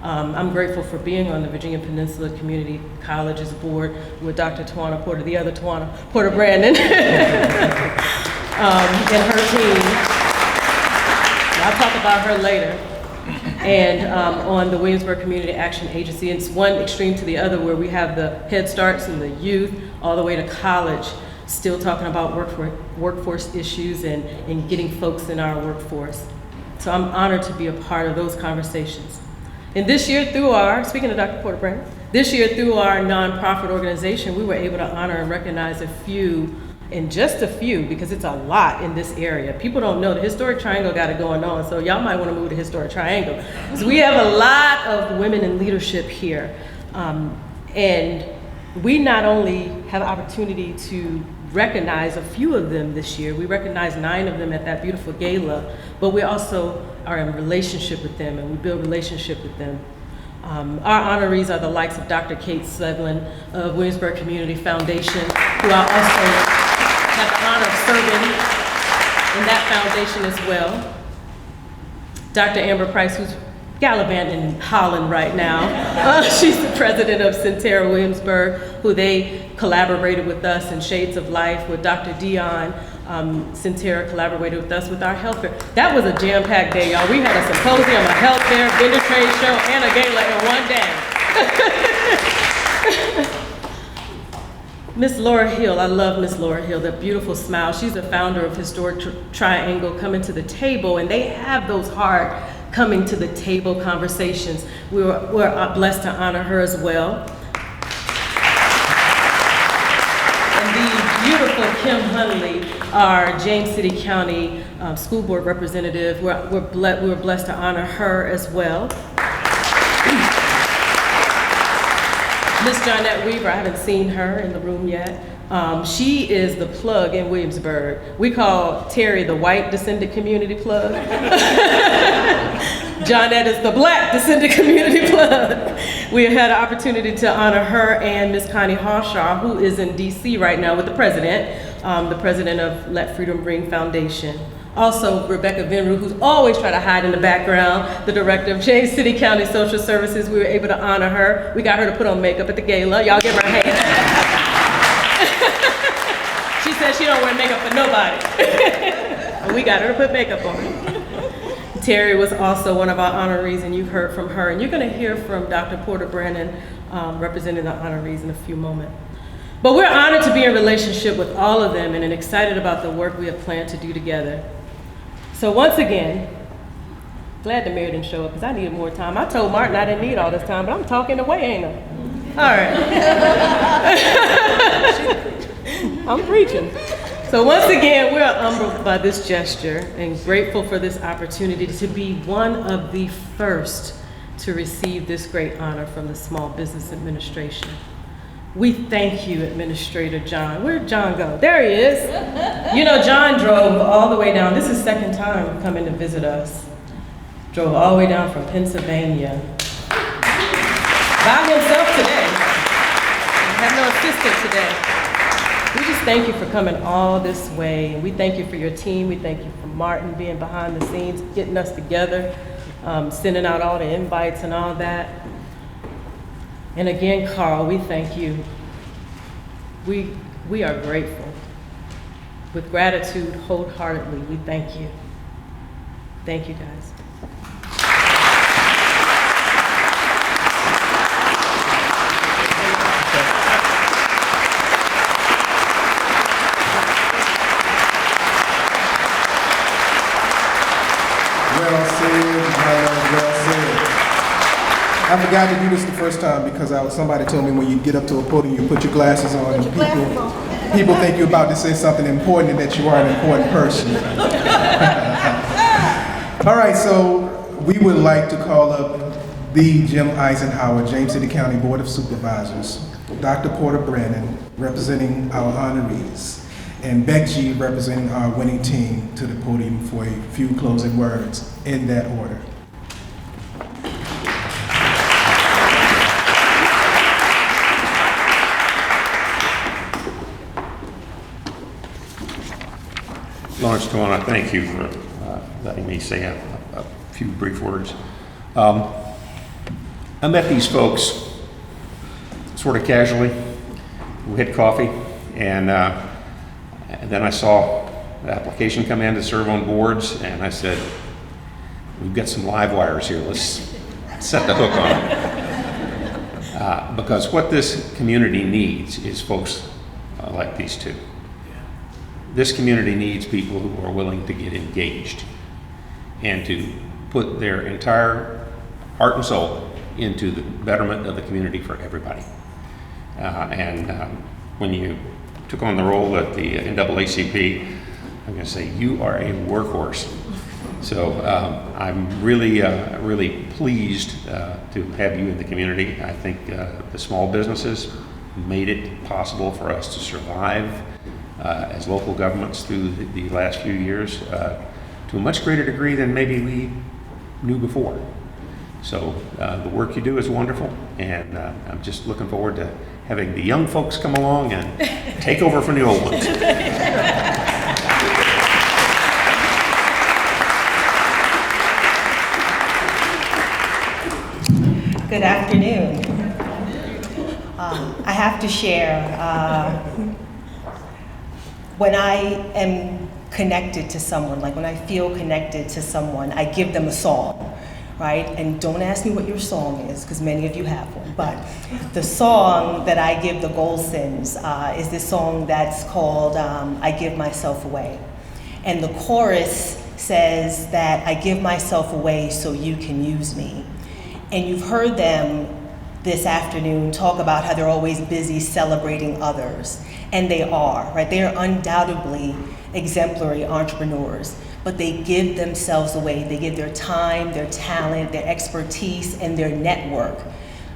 I'm grateful for being on the Virginia Peninsula Community Colleges Board with Dr. Tawana Porter, the other Tawana Porter Brandon, and her team. I'll talk about her later. And on the Williamsburg Community Action Agency. It's one extreme to the other, where we have the Head Starts and the youth all the way to college, still talking about workforce issues and getting folks in our workforce. So I'm honored to be a part of those conversations. And this year through speaking of Dr. Porter Brandon, this year through our nonprofit organization, we were able to honor and recognize a few, because it's a lot in this area. People don't know the Historic Triangle got it going on, so y'all might want to move to Historic Triangle. So we have a lot of women in leadership here. And we not only have opportunity to recognize a few of them this year, we recognized 9 of them at that beautiful gala, but we also are in relationship with them, and we build relationship with them. Our honorees are the likes of Dr. Kate Svevlin of Williamsburg Community Foundation, who I also have the honor of serving in that foundation as well. Dr. Amber Price, who's gallivanting in Holland right now. She's the president of Centera Williamsburg, who they collaborated with us in Shades of Life with Dr. Dion. Centera collaborated with us with our health fair. That was a jam-packed day, y'all. We had a symposium, a health fair, vendor trade show, and a gala in one day. Miss Laura Hill, I love Miss Laura Hill, that beautiful smile. She's the founder of Historic Triangle Coming to the Table, and they have those hard coming to the table conversations. We're blessed to honor her as well. And the beautiful Kim Hunley, our James City County School Board representative, we're blessed to honor her as well. Miss Johnette Weaver, I haven't seen her in the room yet. She is the plug in Williamsburg. We call Terry the white descendant community plug. Johnette is the black descendant community plug. We had an opportunity to honor her and Miss Connie Hawshaw, who is in DC right now with the president of Let Freedom Ring Foundation. Also, Rebecca Vinru, who's always trying to hide in the background, the director of James City County Social Services. We were able to honor her. We got her to put on makeup at the gala. Y'all give her a hand. She said she don't wear makeup for nobody. And we got her to put makeup on. Terry was also one of our honorees, and you've heard from her. And you're gonna hear from Dr. Porter Brandon, representing the honorees in a few moments. But we're honored to be in relationship with all of them and excited about the work we have planned to do together. So once again, glad the mayor didn't show up because I needed more time. I told Martin I didn't need all this time, but I'm talking away, ain't I? All right. I'm preaching. So once again, we're humbled by this gesture and grateful for this opportunity to be one of the first to receive this great honor from the Small Business Administration. We thank you, Administrator John. Where'd John go? There he is. You know, John drove all the way down. This is his second time coming to visit us. Drove all the way down from Pennsylvania. By himself today. Had no assistant today. We just thank you for coming all this way. And we thank you for your team. We thank you for Martin being behind the scenes, getting us together, sending out all the invites and all that. And again, Carl, we thank you. We are grateful. With gratitude, wholeheartedly, we thank you. Thank you, guys. Well said, well said. I forgot to do this the first time because somebody told me when you get up to a podium, you put your glasses on, and people think you're about to say something important and that you are an important person. All right, so we would like to call up the Jim Eisenhower, James City County Board of Supervisors. Dr. Porter Brandon, representing our honorees, and Beck G, representing our winning team, to the podium for a few closing words in that order. Lawrence Tawana, thank you for letting me say a few brief words. I met these folks sort of casually. We had coffee, and then I saw the application come in to serve on boards, and I said, we've got some live wires here, let's set the hook on it. Because what this community needs is folks like these two. This community needs people who are willing to get engaged and to put their entire heart and soul into the betterment of the community for everybody. When you took on the role at the NAACP, I'm going to say you are a workhorse. So I'm really pleased to have you in the community. I think the small businesses made it possible for us to survive as local governments through the last few years to a much greater degree than maybe we knew before. So the work you do is wonderful, and I'm just looking forward to having the young folks come along and take over from the old ones. Good afternoon. I have to share, when I am connected to someone, like when I feel connected to someone, I give them a song, right? And don't ask me what your song is, because many of you have one, but the song that I give the Golsons is this song that's called I Give Myself Away. And the chorus says that I give myself away so you can use me. And you've heard them this afternoon talk about how they're always busy celebrating others. And they are, right? They are undoubtedly exemplary entrepreneurs, but they give themselves away. They give their time, their talent, their expertise, and their network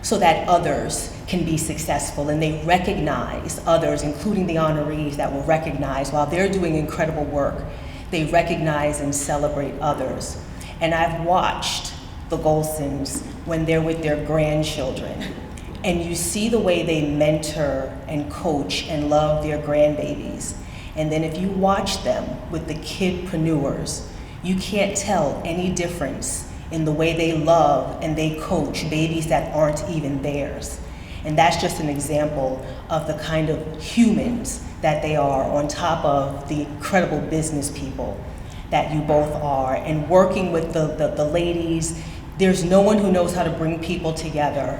so that others can be successful. And they recognize others, including the honorees that will recognize while they're doing incredible work, they recognize and celebrate others. And I've watched the Golsons when they're with their grandchildren, and you see the way they mentor and coach and love their grandbabies. And then if you watch them with the kidpreneurs, you can't tell any difference in the way they love and they coach babies that aren't even theirs. And that's just an example of the kind of humans that they are, on top of the incredible business people that you both are. And working with the ladies, there's no one who knows how to bring people together,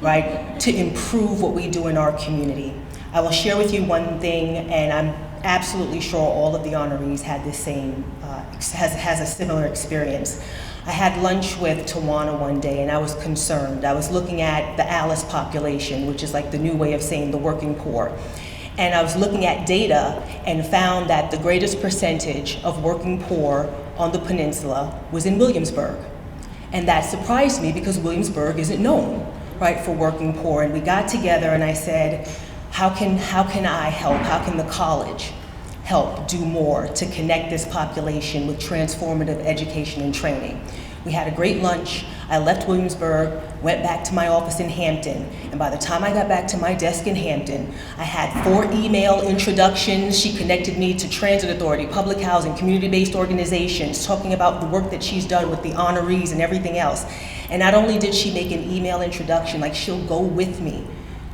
right, to improve what we do in our community. I will share with you one thing, and I'm absolutely sure all of the honorees had the same, has a similar experience. I had lunch with Tawana one day, and I was concerned. I was looking at the ALICE population, which is like the new way of saying the working poor. And I was looking at data and found that the greatest percentage of working poor on the peninsula was in Williamsburg. And that surprised me because Williamsburg isn't known, right, for working poor. And we got together and I said, how can I help? How can the college help do more to connect this population with transformative education and training? We had a great lunch. I left Williamsburg, went back to my office in Hampton, and by the time I got back to my desk in Hampton, I had 4 email introductions. She connected me to Transit Authority, public housing, community-based organizations, talking about the work that she's done with the honorees and everything else. And not only did she make an email introduction, like she'll go with me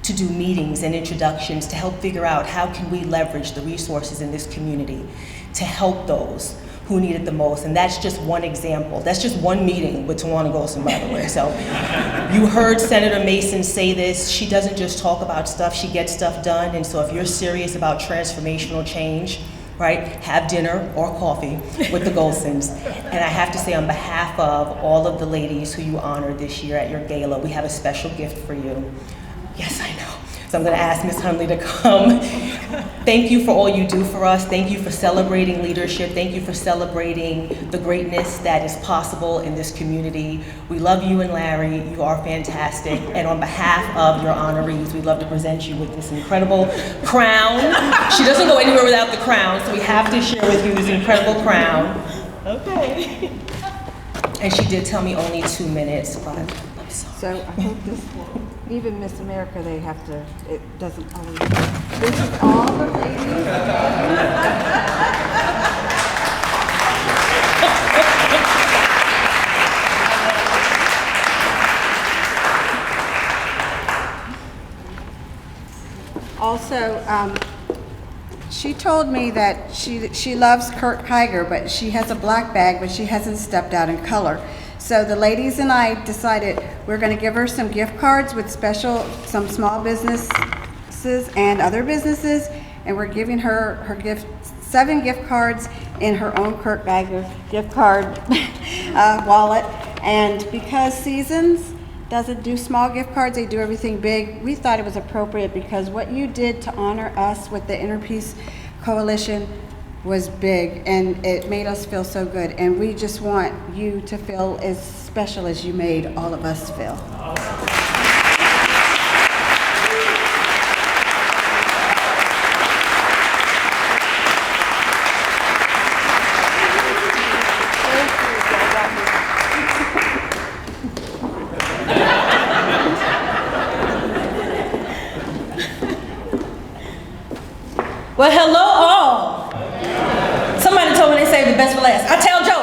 to do meetings and introductions to help figure out how can we leverage the resources in this community to help those who need it the most. And that's just one example. That's just one meeting with Tawana Golson, by the way. So you heard Senator Mason say this. She doesn't just talk about stuff, she gets stuff done. And so if you're serious about transformational change, right, have dinner or coffee with the Golsons. And I have to say, on behalf of all of the ladies who you honored this year at your gala, we have a special gift for you. Yes, I know. So I'm gonna ask Ms. Hundley to come. Thank you for all you do for us. Thank you for celebrating leadership. Thank you for celebrating the greatness that is possible in this community. We love you and Larry. You are fantastic. And on behalf of your honorees, we'd love to present you with this incredible crown. She doesn't go anywhere without the crown, so we have to share with you this incredible crown. Okay. And she did tell me only 2 minutes, but I'm sorry. So I think this, even Miss America, they have to, it doesn't always, this is all the ladies. Also, she told me that she loves Kurt Kiger, but she has a black bag, but she hasn't stepped out in color. So the ladies and I decided we're going to give her some gift cards with some small businesses and other businesses, and we're giving her 7 gift cards in her own Kurt Geiger gift card wallet. And because Seasons doesn't do small gift cards, they do everything big, we thought it was appropriate because what you did to honor us with the Inner Peace Coalition was big, and it made us feel so good, and we just want you to feel as special as you made all of us feel. Well, hello all. Somebody told me they saved the best for last. I tell jokes.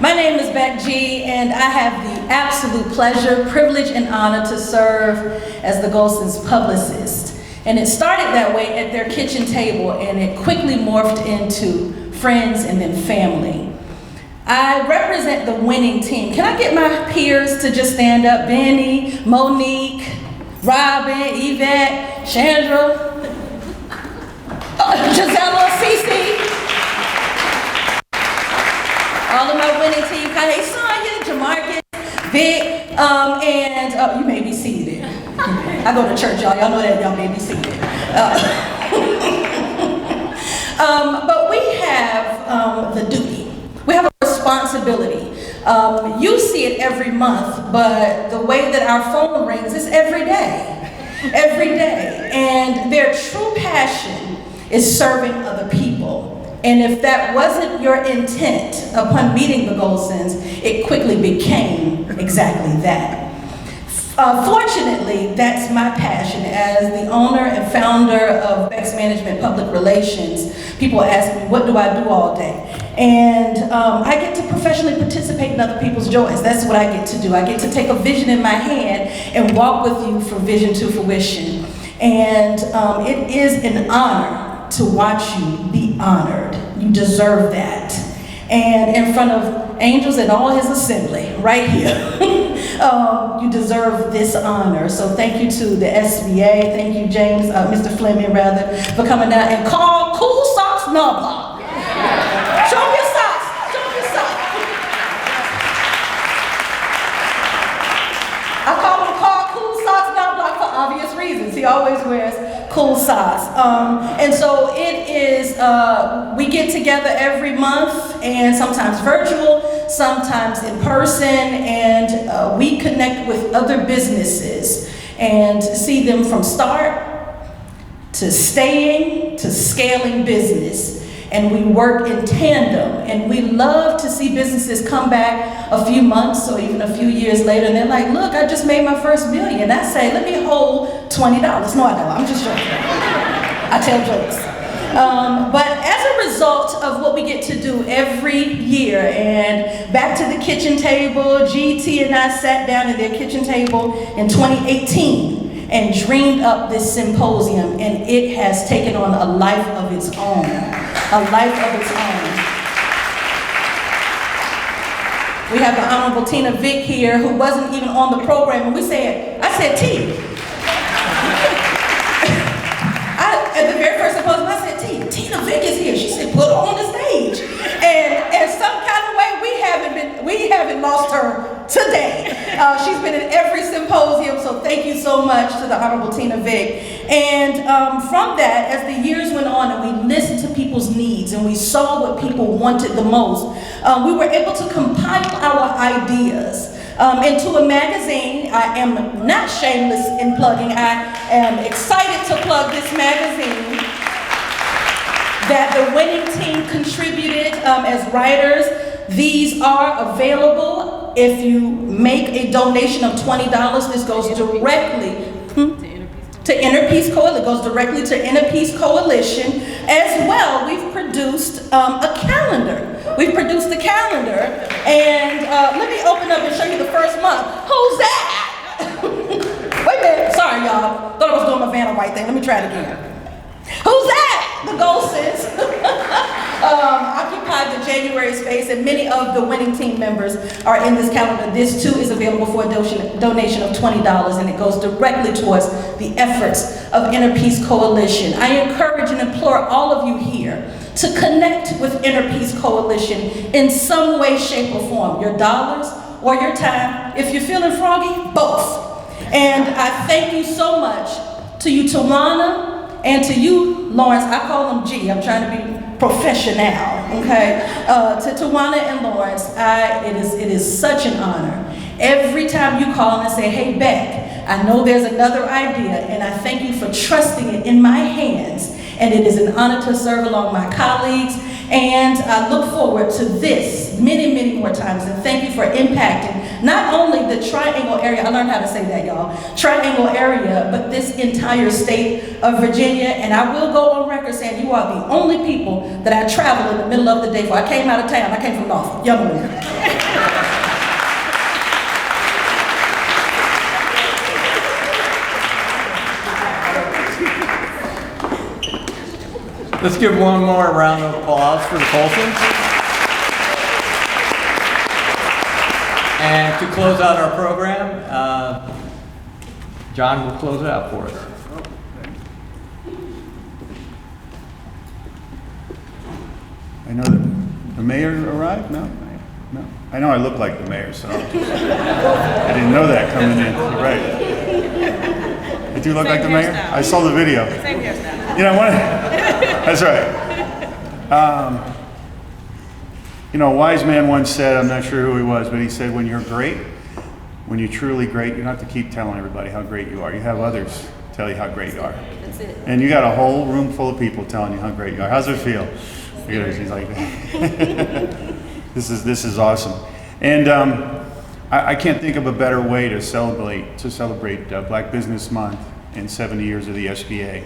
My name is Beck G, and I have the absolute pleasure, privilege, and honor to serve as the Golson's publicist. And it started that way at their kitchen table, and it quickly morphed into friends and then family. I represent the winning team. Can I get my peers to just stand up? Benny, Monique, Robin, Yvette, Chandra, Gisella, Cece, all of my winning team. Hey, Sonia, Jamarcus, Vic, and you may be seated. I go to church, y'all. Y'all know that y'all may be seated. But we have the duty. We have a responsibility. You see it every month, but the way that our phone rings is every day. Every day. And their true passion is serving other people. And if that wasn't your intent upon meeting the Golsons, it quickly became exactly that. Fortunately, that's my passion. As the owner and founder of Beck's Management Public Relations, people ask me, what do I do all day? And I get to professionally participate in other people's joys. That's what I get to do. I get to take a vision in my hand and walk with you from vision to fruition. And it is an honor to watch you be honored. You deserve that. And in front of angels and all his assembly, right here, you deserve this honor. So thank you to the SBA, thank you James, Mr. Fleming rather, for coming out and call Cool Socks Knobloch. Show them your socks, show them your socks. I call Cool Socks Knobloch for obvious reasons. He always wears cool socks. And so it is, we get together every month, and sometimes virtual, sometimes in person, and we connect with other businesses and see them from start to staying to scaling business. And we work in tandem, and we love to see businesses come back a few months or even a few years later, and they're like, look, I just made my first million. I say, let me hold $20. No, I don't, I'm just joking. I tell jokes. But as a result of what we get to do every year, and back to the kitchen table, GT and I sat down at their kitchen table in 2018 and dreamed up this symposium, and it has taken on a life of its own. A life of its own. We have the Honorable Tina Vick here, who wasn't even on the program, and I said, T. At the very first symposium, I said, Tina Vick is here. She said, put her on the stage. And in some kind of way, we haven't lost her today. She's been in every symposium, so thank you so much to the Honorable Tina Vick. And from that, as the years went on and we listened to people's needs and we saw what people wanted the most, we were able to compile our ideas into a magazine. I am not shameless in plugging. I am excited to plug this magazine that the winning team contributed as writers. These are available. If you make a donation of $20, this goes directly to Inner Peace Coalition. It goes directly to Inner Peace Coalition. As well, we've produced a calendar. We've produced a calendar, and let me open up and show you the first month. Who's that? Wait a minute. Sorry, y'all. Thought I was doing my Vanna White thing. Let me try it again. Who's that? The Golsons occupied the January space, and many of the winning team members are in this calendar. This too is available for a donation of $20, and it goes directly towards the efforts of Inner Peace Coalition. I encourage and implore all of you here to connect with Inner Peace Coalition in some way, shape, or form. Your dollars or your time. If you're feeling froggy, both. And I thank you so much to you, Tawana, and to you, Lawrence. I call them G. I'm trying to be professional, okay? To Tawana and Lawrence, it is such an honor. Every time you call and say, hey, Beck, I know there's another idea, and I thank you for trusting it in my hands. And it is an honor to serve along my colleagues. And I look forward to this many, many more times. And thank you for impacting not only the Triangle area, I learned how to say that, y'all, Triangle area, but this entire state of Virginia. And I will go on record saying you are the only people that I travel in the middle of the day for. I came out of town, I came from Norfolk, young woman. Let's give one more round of applause for the Colsons. And to close out our program, John will close it out for us. I know that the mayor arrived? No? No. I know I look like the mayor, so I didn't know that coming in. You're right. I do look like the mayor? I saw the video. Same hairstyle. You know what? That's right. You know, a wise man once said, I'm not sure who he was, but he said, when you're great, when you're truly great, you don't have to keep telling everybody how great you are. You have others tell you how great you are. That's it. And you got a whole room full of people telling you how great you are. How's it feel? Look at her, she's like, this is awesome. And I can't think of a better way to celebrate Black Business Month and 70 years of the SBA.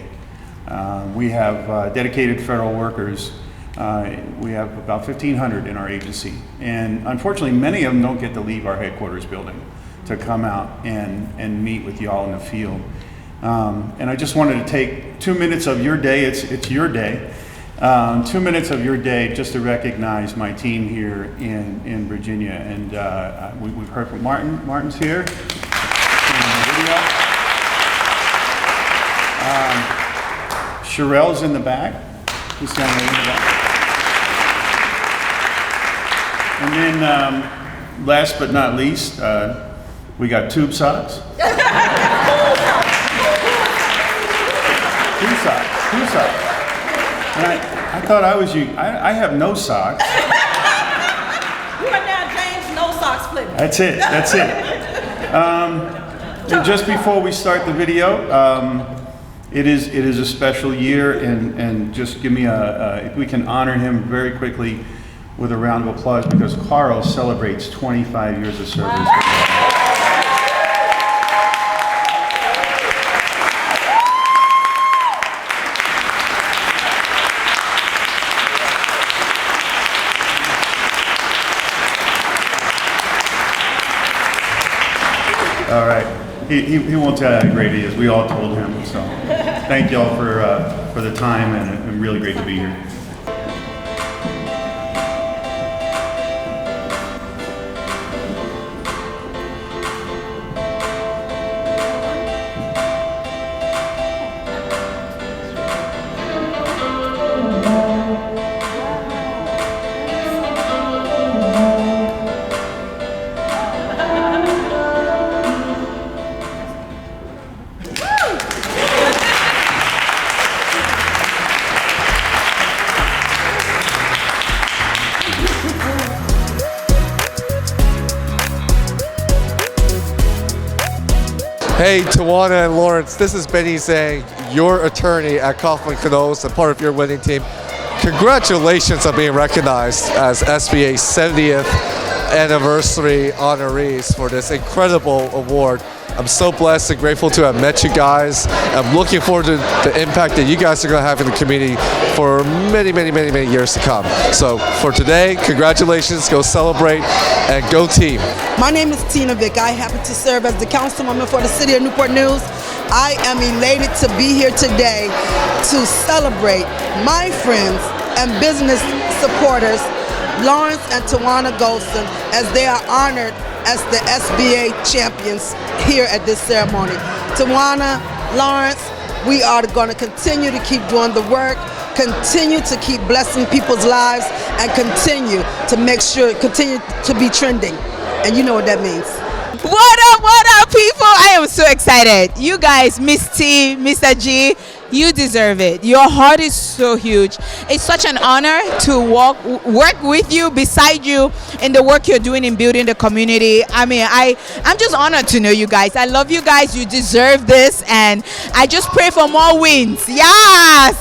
We have dedicated federal workers. We have about 1,500 in our agency. And unfortunately, many of them don't get to leave our headquarters building to come out and meet with y'all in the field. And I just wanted to take 2 minutes of your day, it's your day, 2 minutes of your day just to recognize my team here in Virginia. And we've heard from Martin. Martin's here in the video. Sherelle's in the back. This young lady in the back. And then, last but not least, we got tube socks. Two socks. And I thought I was you. I have no socks. You are now James No Socks Flipper. That's it. And just before we start the video, it is a special year, and just give me if we can honor him very quickly with a round of applause, because Carl celebrates 25 years of service. Wow. All right. He won't tell you how great he is. We all told him. So thank y'all for the time, and really great to be here. Hey, Tawana and Lawrence, this is Benny Zhang, your attorney at Kaufman Knowles and part of your winning team. Congratulations on being recognized as SBA's 70th anniversary honorees for this incredible award. I'm so blessed and grateful to have met you guys. I'm looking forward to the impact that you guys are going to have in the community for many, many, many, many years to come. So for today, congratulations, go celebrate, and go team. My name is Tina Vick. I happen to serve as the councilwoman for the city of Newport News. I am elated to be here today to celebrate my friends and business supporters, Lawrence and Tawana Golson, as they are honored as the SBA champions here at this ceremony. Tawana, Lawrence, we are going to continue to keep doing the work, continue to keep blessing people's lives, and continue to make sure, continue to be trending. And you know what that means. What up, people? I am so excited. You guys, Miss T, Mr. G, you deserve it. Your heart is so huge. It's such an honor to work with you, beside you, in the work you're doing in building the community. I mean, I'm just honored to know you guys. I love you guys. You deserve this, and I just pray for more wins. Yes!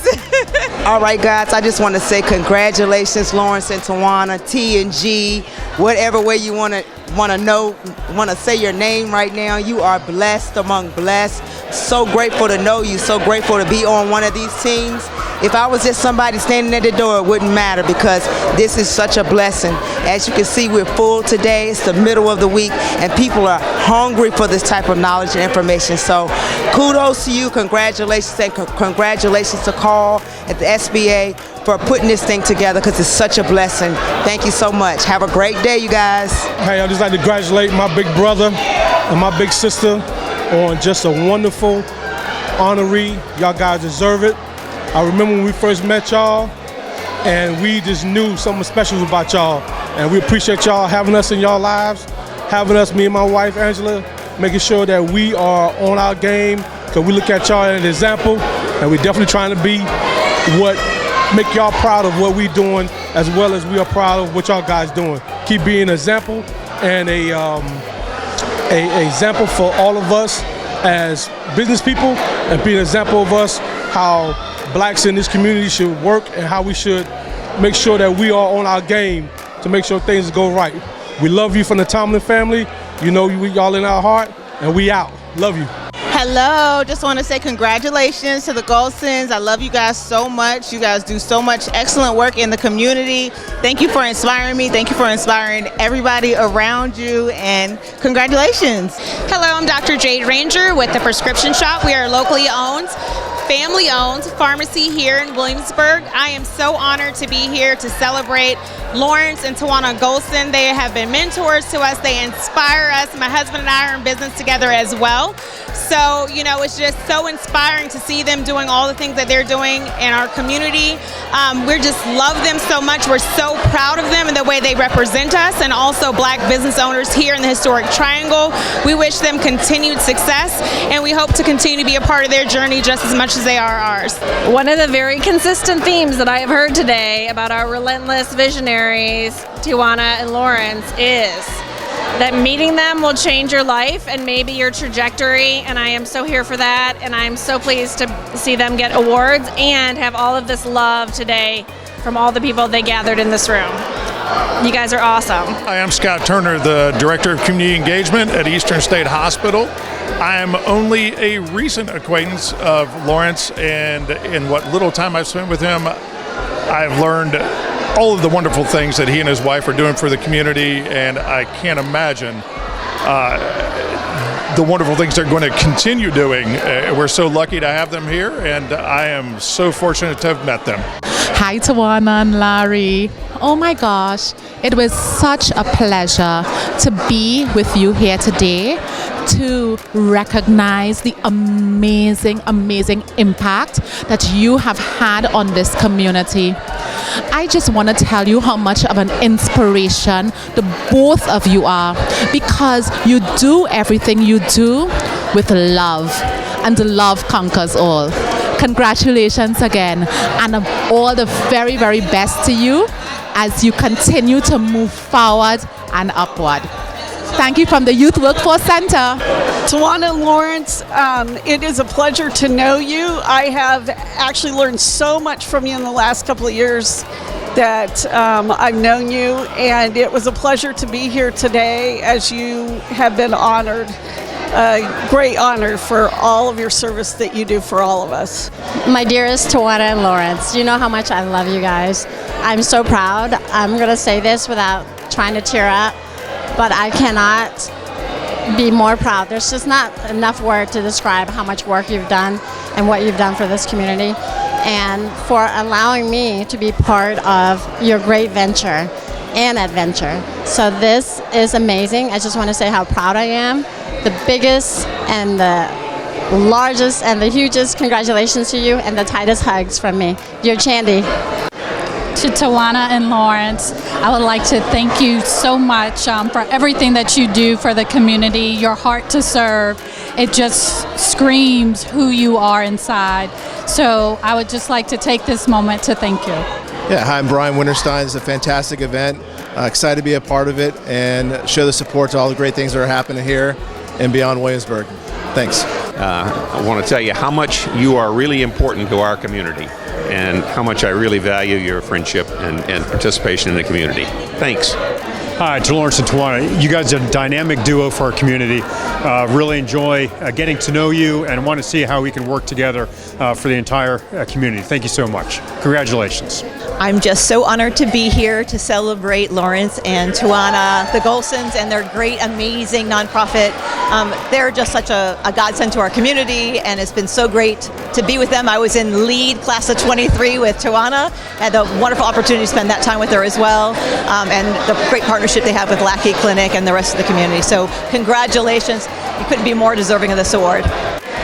All right, guys, I just want to say congratulations, Lawrence and Tawana, T and G, whatever way you want to say your name right now. You are blessed among blessed. So grateful to know you, so grateful to be on one of these teams. If I was just somebody standing at the door, it wouldn't matter, because this is such a blessing. As you can see, we're full today. It's the middle of the week, and people are hungry for this type of knowledge and information. So kudos to you, congratulations, and congratulations to Carl at the SBA for putting this thing together, because it's such a blessing. Thank you so much. Have a great day, you guys. Hey, I'd just like to congratulate my big brother and my big sister on just a wonderful honoree. Y'all guys deserve it. I remember when we first met y'all, and we just knew something special about y'all. And we appreciate y'all having us in y'all lives, having us, me and my wife, Angela, making sure that we are on our game, because we look at y'all as an example, and we're definitely trying to be what make y'all proud of what we're doing, as well as we are proud of what y'all guys doing. Keep being an example, and a example for all of us as business people, and be an example of us how blacks in this community should work, and how we should make sure that we are on our game to make sure things go right. We love you from the Tomlin family. You know we all in our heart, and we out. Love you. Hello, just want to say congratulations to the Golsons. I love you guys so much. You guys do so much excellent work in the community. Thank you for inspiring me. Thank you for inspiring everybody around you, and congratulations. Hello, I'm Dr. Jade Ranger with The Prescription Shop. We are locally owned, family-owned pharmacy here in Williamsburg. I am so honored to be here to celebrate Lawrence and Tawana Golson. They have been mentors to us. They inspire us. My husband and I are in business together as well. So, you know, it's just so inspiring to see them doing all the things that they're doing in our community. We just love them so much. We're so proud of them and the way they represent us, and also black business owners here in the Historic Triangle. We wish them continued success, and we hope to continue to be a part of their journey just as much as they are ours. One of the very consistent themes that I have heard today about our relentless visionaries, Tawana and Lawrence, is that meeting them will change your life and maybe your trajectory, and I am so here for that, and I'm so pleased to see them get awards and have all of this love today from all the people they gathered in this room. You guys are awesome. Hi, I'm Scott Turner, the Director of Community Engagement at Eastern State Hospital. I am only a recent acquaintance of Lawrence, and in what little time I've spent with him, I've learned all of the wonderful things that he and his wife are doing for the community, and I can't imagine the wonderful things they're going to continue doing. We're so lucky to have them here, and I am so fortunate to have met them. Hi, Tawana and Larry. Oh my gosh, it was such a pleasure to be with you here today to recognize the amazing, amazing impact that you have had on this community. I just want to tell you how much of an inspiration the both of you are, because you do everything you do with love, and the love conquers all. Congratulations again, and all the very, very best to you as you continue to move forward and upward. Thank you from the Youth Workforce Center. Tawana and Lawrence, it is a pleasure to know you. I have actually learned so much from you in the last couple of years that I've known you, and it was a pleasure to be here today as you have been honored. A great honor for all of your service that you do for all of us. My dearest Tawana and Lawrence, you know how much I love you guys. I'm so proud. I'm going to say this without trying to tear up, but I cannot be more proud. There's just not enough word to describe how much work you've done and what you've done for this community, and for allowing me to be part of your great venture and adventure. So this is amazing. I just want to say how proud I am. The biggest and the largest and the hugest congratulations to you, and the tightest hugs from me. Dear Chandy. To Tawana and Lawrence, I would like to thank you so much for everything that you do for the community, your heart to serve. It just screams who you are inside. So I would just like to take this moment to thank you. Yeah, hi, I'm Brian Winterstein. It's a fantastic event. Excited to be a part of it and show the support to all the great things that are happening here and beyond Williamsburg. Thanks. I want to tell you how much you are really important to our community and how much I really value your friendship and participation in the community. Thanks. Hi, to Lawrence and Tawana. You guys are a dynamic duo for our community. Really enjoy getting to know you and want to see how we can work together for the entire community. Thank you so much. Congratulations. I'm just so honored to be here to celebrate Lawrence and Tawana, the Golsons, and their great, amazing nonprofit. They're just such a godsend to our community, and it's been so great to be with them. I was in lead class of 23 with Tawana. I had a wonderful opportunity to spend that time with her as well, and the great partnership they have with Lackey Clinic and the rest of the community. So congratulations. You couldn't be more deserving of this award.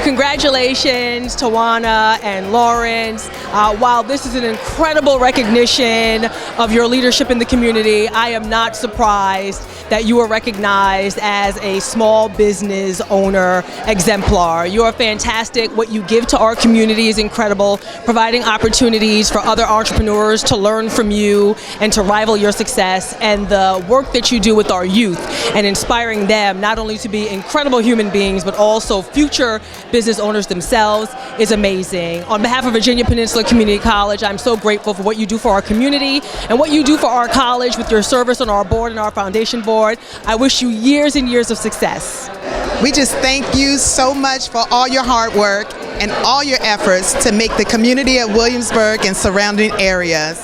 Congratulations, Tawana and Lawrence. While this is an incredible recognition of your leadership in the community, I am not surprised that you are recognized as a small business owner exemplar. You are fantastic. What you give to our community is incredible, providing opportunities for other entrepreneurs to learn from you and to rival your success, and the work that you do with our youth and inspiring them not only to be incredible human beings but also future business owners themselves is amazing. On behalf of Virginia Peninsula Community College, I'm so grateful for what you do for our community and what you do for our college with your service on our board and our foundation board. I wish you years and years of success. We just thank you so much for all your hard work and all your efforts to make the community of Williamsburg and surrounding areas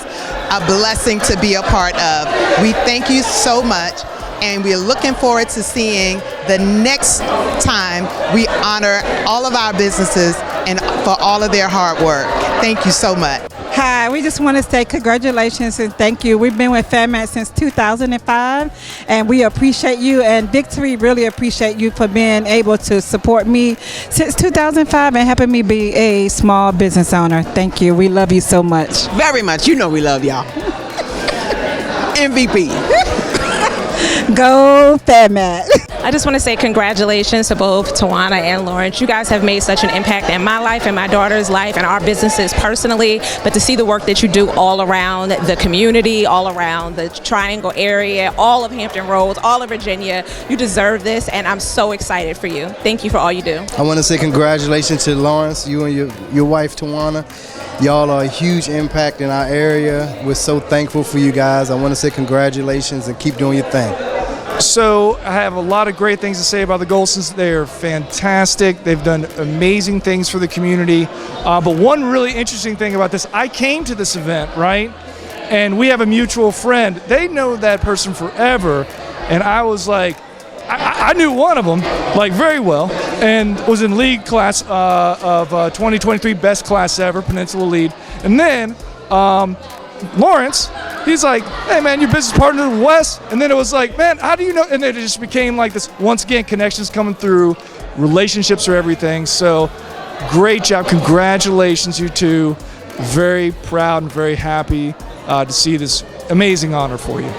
a blessing to be a part of. We thank you so much, and we're looking forward to seeing the next time we honor all of our businesses and for all of their hard work. Thank you so much. Hi, we just want to say congratulations and thank you. We've been with FAMAT since 2005, and we appreciate you, and Victory really appreciate you for being able to support me since 2005 and helping me be a small business owner. Thank you. We love you so much. Very much. You know we love y'all. MVP. Go FAMAT. I just want to say congratulations to both Tawana and Lawrence. You guys have made such an impact in my life and my daughter's life and our businesses personally, but to see the work that you do all around the community, all around the Triangle area, all of Hampton Roads, all of Virginia, you deserve this, and I'm so excited for you. Thank you for all you do. I want to say congratulations to Lawrence, you and your wife Tawana. Y'all are a huge impact in our area. We're so thankful for you guys. I want to say congratulations and keep doing your thing. So I have a lot of great things to say about the Golsons. They are fantastic. They've done amazing things for the community. But one really interesting thing about this, I came to this event, right? And we have a mutual friend. They know that person forever. And I was like, I knew one of them, like very well, and was in lead class of 2023, best class ever, Peninsula lead. And then Lawrence, he's like, hey man, your business partner Wes. And then it was like, man, how do you know? And then it just became like this, once again, connections coming through, relationships are everything. So great job, congratulations you two. Very proud and very happy to see this amazing honor for you.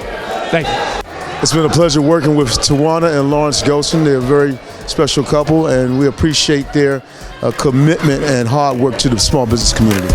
Thank you. It's been a pleasure working with Tawana and Lawrence Golson. They're a very special couple, and we appreciate their commitment and hard work to the small business community.